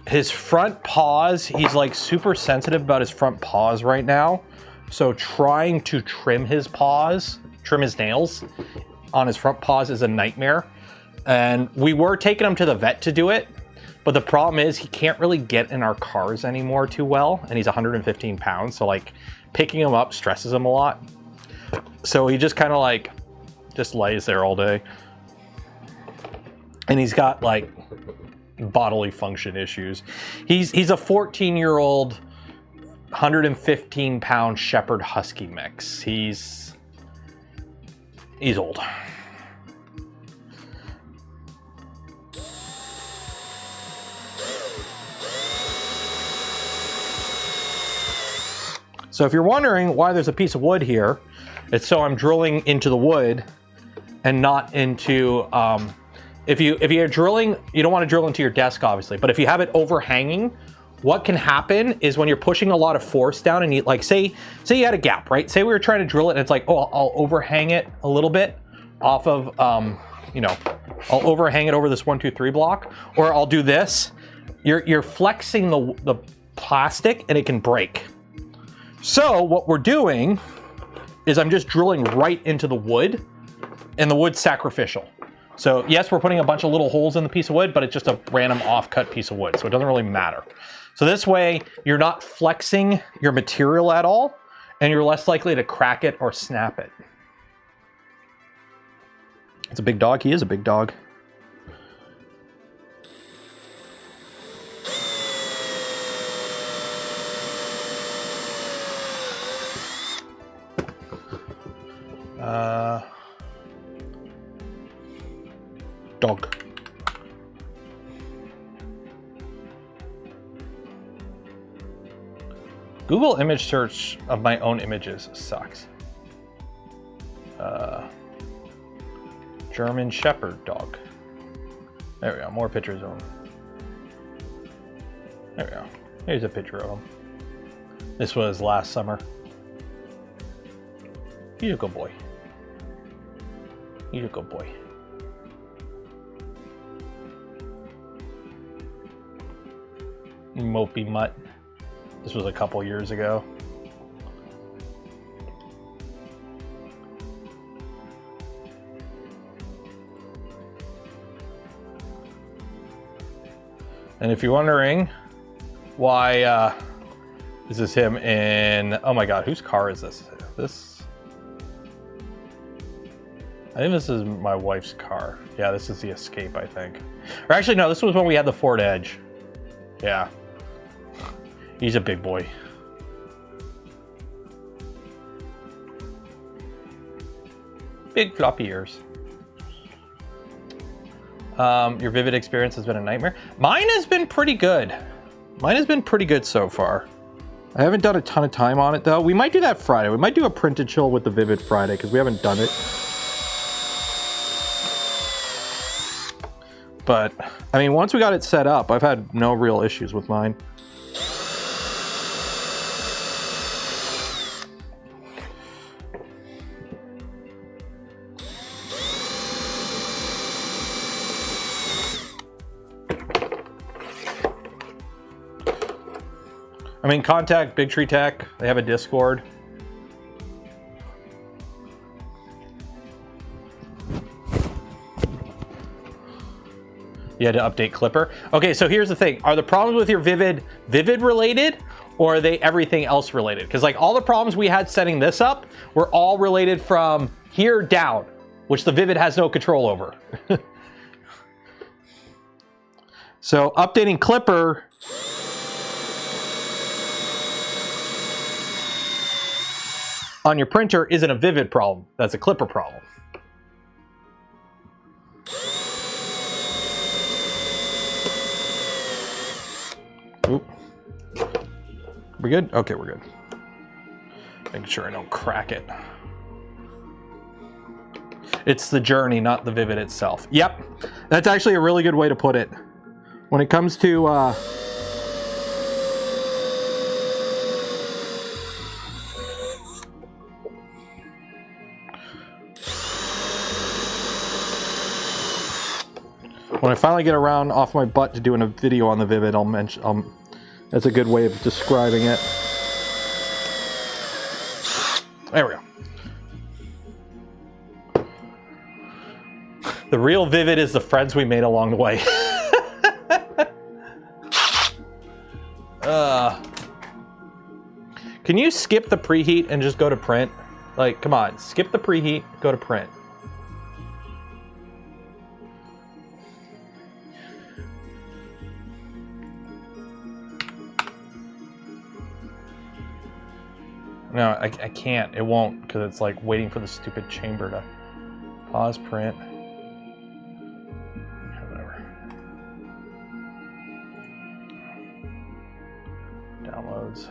A: his front paws, he's like super sensitive about his front paws right now. So trying to trim his nails on his front paws is a nightmare. And we were taking him to the vet to do it, but the problem is he can't really get in our cars anymore too well, and he's 115 pounds, so like picking him up stresses him a lot. So he just kind of like just lays there all day. And he's got like bodily function issues. He's a 14-year-old 115-pound Shepherd Husky mix. He's old. So if you're wondering why there's a piece of wood here, it's so I'm drilling into the wood and not into, if you're drilling, you don't want to drill into your desk obviously, but if you have it overhanging, what can happen is when you're pushing a lot of force down and you like, say you had a gap, right? Say we were trying to drill it and it's like, oh, I'll overhang it a little bit off of, I'll overhang it over this 1, 2, 3 block, or I'll do this. You're flexing the plastic and it can break. So what we're doing is I'm just drilling right into the wood and the wood's sacrificial. So yes, we're putting a bunch of little holes in the piece of wood, but it's just a random off-cut piece of wood, so it doesn't really matter. So this way, you're not flexing your material at all, and you're less likely to crack it or snap it. It's a big dog. He is a big dog. Dog. Google image search of my own images sucks. German Shepherd dog. There we go, more pictures of him. There we go. Here's a picture of him. This was last summer. He's a good boy. He's a good boy. Mopey mutt. This was a couple years ago. And if you're wondering why this is him in, oh my god, whose car is this? I think this is my wife's car. Yeah, this is the Escape, I think. Or actually, no, this was when we had the Ford Edge. Yeah. He's a big boy. Big floppy ears. Your Vivid experience has been a nightmare. Mine has been pretty good. Mine has been pretty good so far. I haven't done a ton of time on it though. We might do that Friday. We might do a print and chill with the Vivid Friday because we haven't done it. But, I mean, once we got it set up, I've had no real issues with mine. I mean, contact Big Tree Tech. They have a Discord. You had to update Clipper. Okay, so here's the thing. Are the problems with your Vivid related, or are they everything else related? Because like all the problems we had setting this up were all related from here down, which the Vivid has no control over. So updating Clipper on your printer isn't a Vivid problem. That's a Clipper problem. Oop. We good? Okay, we're good. Making sure I don't crack it. It's the journey, not the Vivid itself. Yep, that's actually a really good way to put it. When it comes to when I finally get around off my butt to doing a video on the Vivid, I'll mention, that's a good way of describing it. There we go. The real Vivid is the friends we made along the way. Can you skip the preheat and just go to print? Like, come on, skip the preheat, go to print. No, I can't. It won't, because it's like waiting for the stupid chamber to pause print. Whatever. Downloads.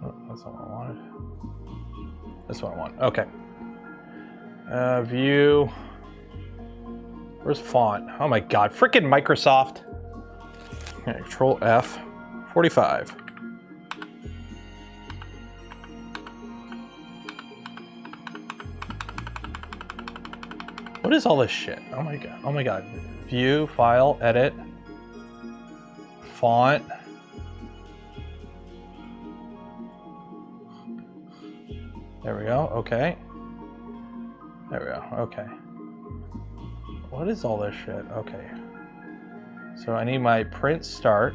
A: Oh, that's not what I wanted. That's what I want. Okay. View. Where's font? Oh my god, frickin' Microsoft. Okay, Control F, 45. What is all this shit? Oh my god, oh my god. View, file, edit, font. There we go. Okay. There we go. Okay. What is all this shit? Okay. So I need my print start.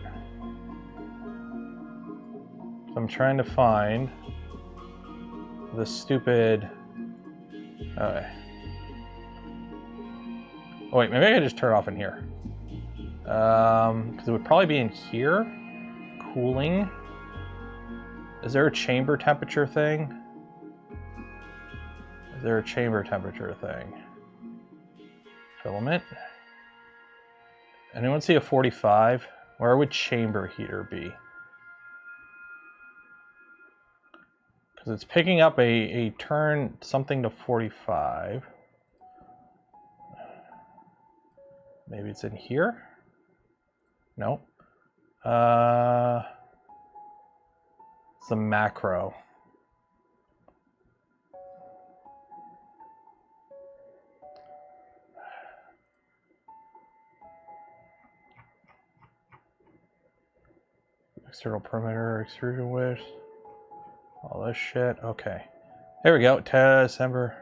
A: So I'm trying to find the stupid... Okay. Oh wait, maybe I could just turn it off in here. Because it would probably be in here. Cooling. Is there a chamber temperature thing? Is there a chamber temperature thing? Filament. Anyone see a 45? Where would chamber heater be? Because it's picking up a turn something to 45. Maybe it's in here? No. It's a macro. External perimeter, extrusion width, all this shit. Okay. There we go. December.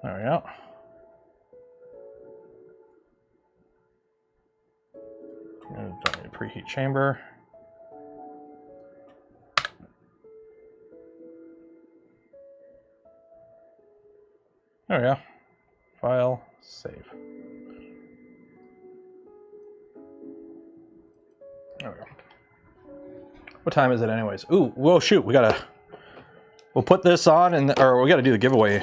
A: There we go. Don't need a preheat chamber. There we go. File, save. There we go. What time is it anyways? Ooh, whoa, shoot, we'll put this on or we gotta do the giveaway.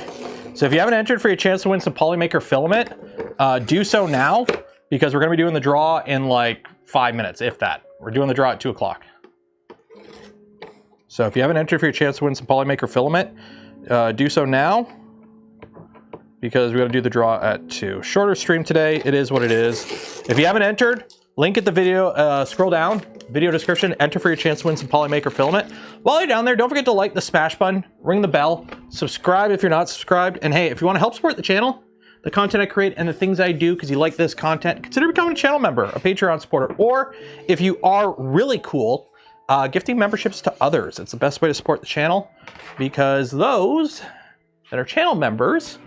A: So if you haven't entered for your chance to win some Polymaker filament, do so now, because we're gonna be doing the draw in like 5 minutes, if that. We're doing the draw at 2 o'clock. So if you haven't entered for your chance to win some Polymaker filament, do so now, because we're gonna do the draw at 2. Shorter stream today, it is what it is. If you haven't entered, link at the video, scroll down, video description, enter for your chance to win some Polymaker filament. While you're down there, don't forget to like the smash button, ring the bell, subscribe if you're not subscribed, and hey, if you want to help support the channel, the content I create, and the things I do because you like this content, consider becoming a channel member, a Patreon supporter, or if you are really cool, gifting memberships to others. It's the best way to support the channel, because those that are channel members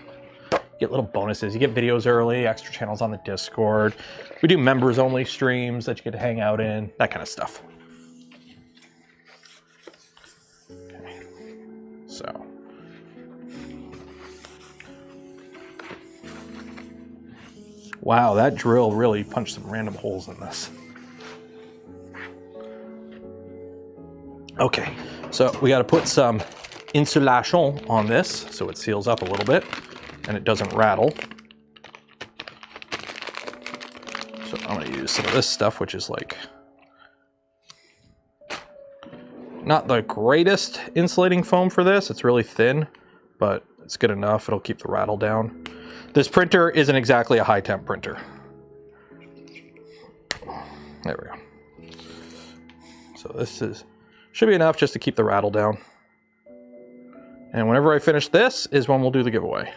A: get little bonuses. You get videos early, extra channels on the Discord. We do members only streams that you get to hang out in, that kind of stuff. Okay. So. Wow, that drill really punched some random holes in this. Okay, so we got to put some insulation on this so it seals up a little bit and it doesn't rattle. So I'm going to use some of this stuff, which is like not the greatest insulating foam for this. It's really thin, but it's good enough. It'll keep the rattle down. This printer isn't exactly a high temp printer. There we go. So this should be enough just to keep the rattle down. And whenever I finish this is when we'll do the giveaway.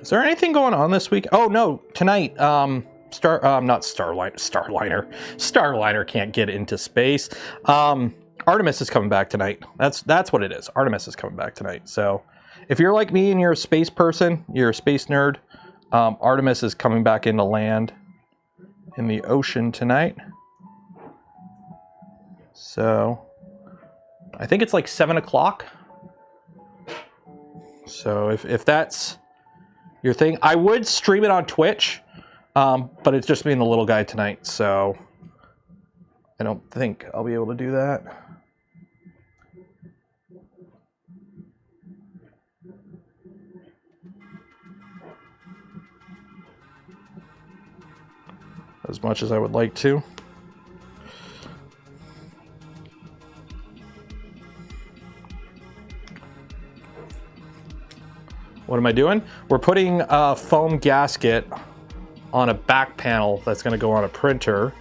A: Is there anything going on this week? Oh no, tonight, Starliner can't get into space. Artemis is coming back tonight. That's what it is. Artemis is coming back tonight. So if you're like me and you're a space person, you're a space nerd, Artemis is coming back into land in the ocean tonight. So I think it's like 7 o'clock. So if that's your thing, I would stream it on Twitch, but it's just me and the little guy tonight, so I don't think I'll be able to do that. As much as I would like to. What am I doing? We're putting a foam gasket on a back panel that's going to go on a printer,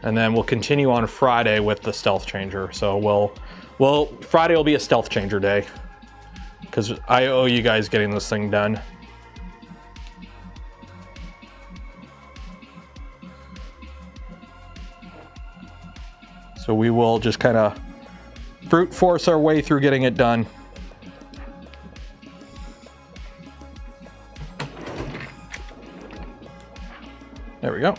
A: and then we'll continue on Friday with the stealth changer. So Friday will be a stealth changer day because I owe you guys getting this thing done. So we will just kind of brute force our way through getting it done. There we go.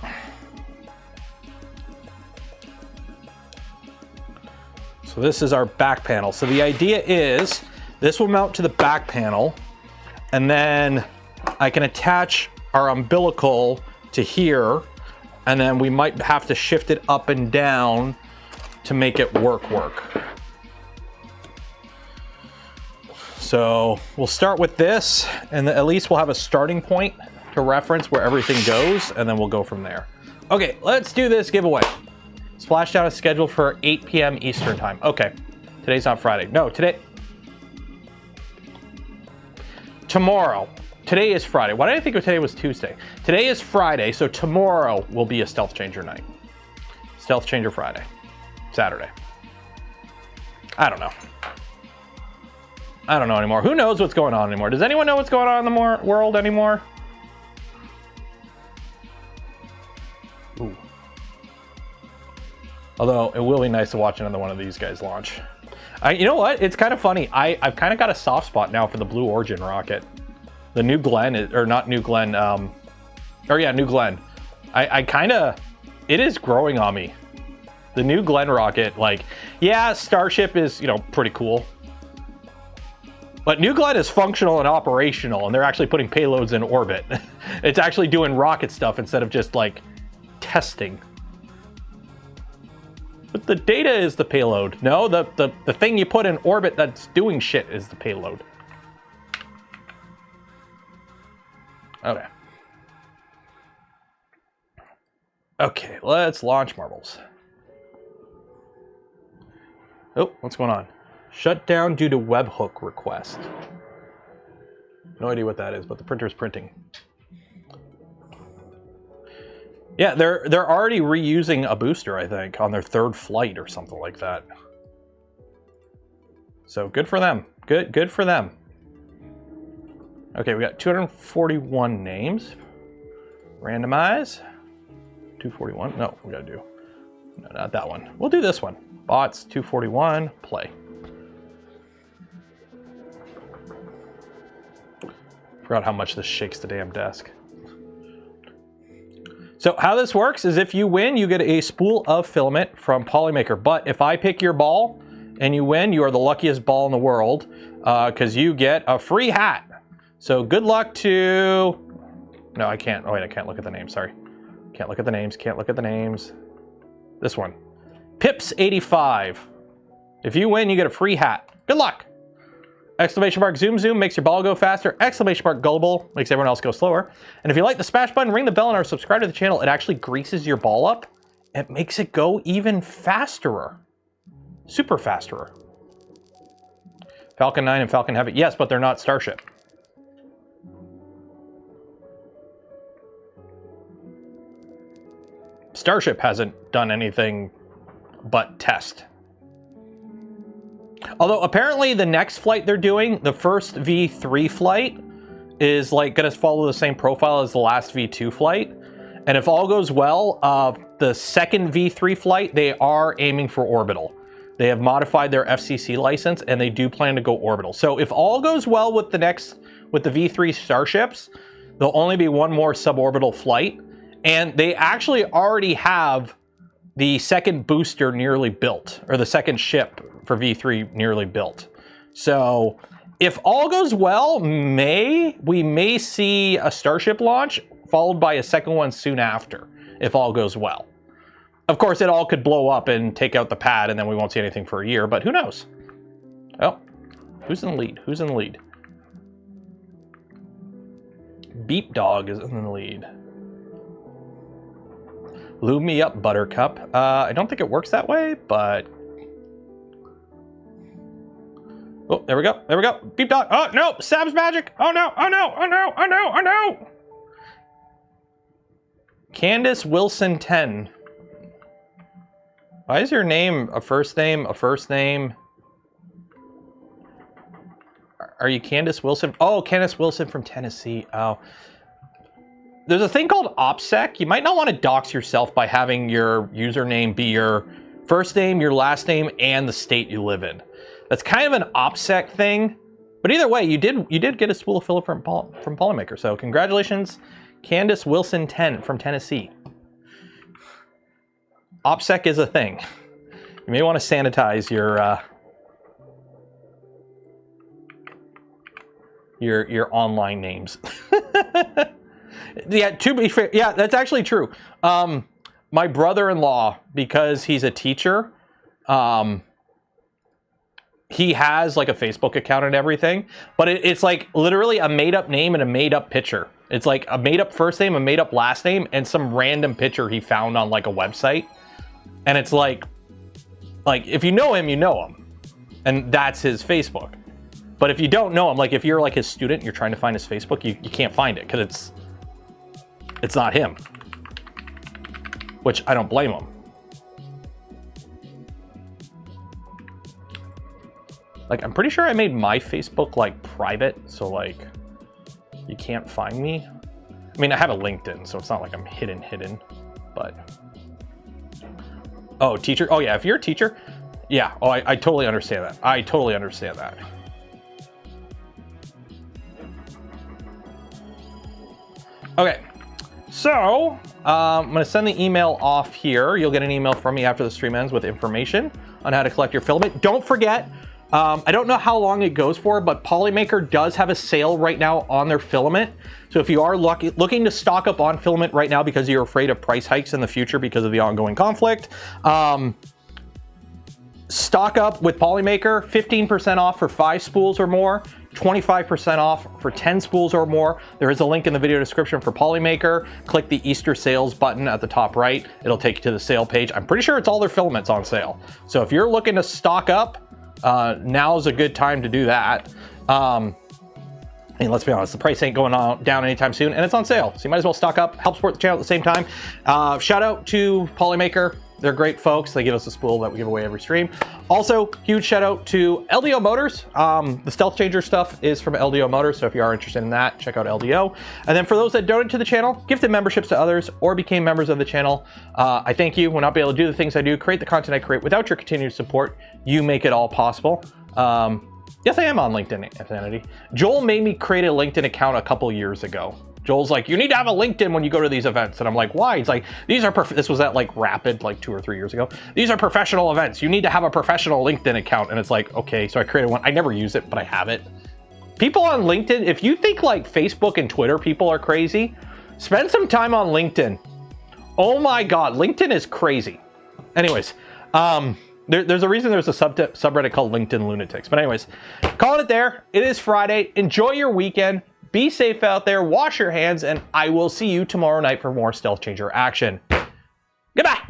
A: So this is our back panel. So the idea is this will mount to the back panel, and then I can attach our umbilical to here, and then we might have to shift it up and down to make it work. So we'll start with this, and at least we'll have a starting point to reference where everything goes, and then we'll go from there. Okay, let's do this giveaway. Splashdown is scheduled for 8 p.m. Eastern time. Okay, today's not Friday. No, tomorrow. Today is Friday. Why did I think today was Tuesday? Today is Friday, so tomorrow will be a stealth changer night. Stealth changer Friday. Saturday. I don't know. I don't know anymore. Who knows what's going on anymore? Does anyone know what's going on in the world anymore? Ooh. Although it will be nice to watch another one of these guys launch. You know what? It's kind of funny. I've kind of got a soft spot now for the Blue Origin rocket. The New Glenn, or not New Glenn, New Glenn. It is growing on me. The New Glenn rocket, like, yeah, Starship is, pretty cool. But New Glenn is functional and operational, and they're actually putting payloads in orbit. It's actually doing rocket stuff instead of just, like, testing. But the data is the payload. No, the thing you put in orbit that's doing shit is the payload. Okay. Okay, let's launch marbles. Oh, what's going on? Shut down due to webhook request. No idea what that is, but the printer's printing. Yeah, they're already reusing a booster, I think, on their third flight or something like that. So good for them. Good for them. Okay, we got 241 names. Randomize. 241. No, we gotta do. No, not that one. We'll do this one. Bots 241. Play. Forgot how much this shakes the damn desk. So how this works is if you win, you get a spool of filament from Polymaker. But if I pick your ball and you win, you are the luckiest ball in the world because you get a free hat. So good luck to... No, I can't. Oh, wait, I can't look at the names. Sorry. Can't look at the names. Can't look at the names. This one. Pips85. If you win, you get a free hat. Good luck. Exclamation mark zoom zoom makes your ball go faster. Exclamation mark gullible makes everyone else go slower. And if you like the smash button, ring the bell, and are subscribed to the channel, it actually greases your ball up. It makes it go even faster. Super faster. Falcon 9 and Falcon Heavy. Yes, but they're not Starship. Starship hasn't done anything but test. Although apparently the next flight they're doing, the first V3 flight, is like going to follow the same profile as the last V2 flight. And if all goes well, the second V3 flight, they are aiming for orbital. They have modified their FCC license and they do plan to go orbital. So if all goes well with the V3 Starships, there'll only be one more suborbital flight. And they actually already have the second booster nearly built, or the second ship for V3 nearly built. So if all goes well, we may see a Starship launch followed by a second one soon after, if all goes well. Of course, it all could blow up and take out the pad and then we won't see anything for a year, but who knows? Oh, who's in the lead? Who's in the lead? Beep Dog is in the lead. Lube me up, Buttercup. I don't think it works that way, but Oh, there we go. There we go. Beep dog. Oh, no. Sam's magic. Oh, no. Oh, no. Oh, no. Oh, no. Oh, no. Candace Wilson 10. Why is your name a first name, a first name? Are you Candace Wilson? Oh, Candace Wilson from Tennessee. Oh. There's a thing called OPSEC. You might not want to dox yourself by having your username be your first name, your last name, and the state you live in. That's kind of an OPSEC thing. But either way, you did get a spool of filament from Polymaker. So congratulations, Candace Wilson 10 from Tennessee. OPSEC is a thing. You may want to sanitize your online names. Yeah, to be fair, yeah, that's actually true. My brother-in-law, because he's a teacher, he has like a Facebook account and everything, but it's like literally a made-up name and a made-up picture. It's like a made-up first name, a made-up last name, and some random picture he found on like a website. And it's like if you know him, you know him. And that's his Facebook. But if you don't know him, like if you're like his student, you're trying to find his Facebook, you can't find it because it's not him. Which I don't blame him. Like, I'm pretty sure I made my Facebook like private, so like you can't find me. I mean, I have a LinkedIn, so it's not like I'm hidden, but. Oh, teacher. Oh yeah, if you're a teacher, yeah. Oh, I totally understand that. I totally understand that. Okay, so I'm gonna send the email off here. You'll get an email from me after the stream ends with information on how to collect your filament. Don't forget, I don't know how long it goes for, but Polymaker does have a sale right now on their filament. So if you are looking to stock up on filament right now because you're afraid of price hikes in the future because of the ongoing conflict, stock up with Polymaker, 15% off for 5 spools or more, 25% off for 10 spools or more. There is a link in the video description for Polymaker. Click the Easter sales button at the top right. It'll take you to the sale page. I'm pretty sure it's all their filaments on sale. So if you're looking to stock up, now's a good time to do that. And let's be honest, the price ain't going down anytime soon, and it's on sale. So you might as well stock up, help support the channel at the same time. Shout out to Polymaker. They're great folks. They give us a spool that we give away every stream. Also, huge shout out to LDO Motors. The Stealth Changer stuff is from LDO Motors, so if you are interested in that, check out LDO. And then for those that donate to the channel, gifted memberships to others, or became members of the channel, I thank you. Would not be able to do the things I do, create the content I create without your continued support. You make it all possible. Yes, I am on LinkedIn, Insanity. Joel made me create a LinkedIn account a couple years ago. Joel's like, you need to have a LinkedIn when you go to these events. And I'm like, why? He's like, these are, this was at like Rapid, like 2 or 3 years ago. These are professional events. You need to have a professional LinkedIn account. And it's like, okay, so I created one. I never use it, but I have it. People on LinkedIn, if you think like Facebook and Twitter people are crazy, spend some time on LinkedIn. Oh my God, LinkedIn is crazy. Anyways, there's a reason there's a subreddit called LinkedIn Lunatics. But anyways, calling it there. It is Friday. Enjoy your weekend. Be safe out there. Wash your hands. And I will see you tomorrow night for more Stealth Changer action. Goodbye.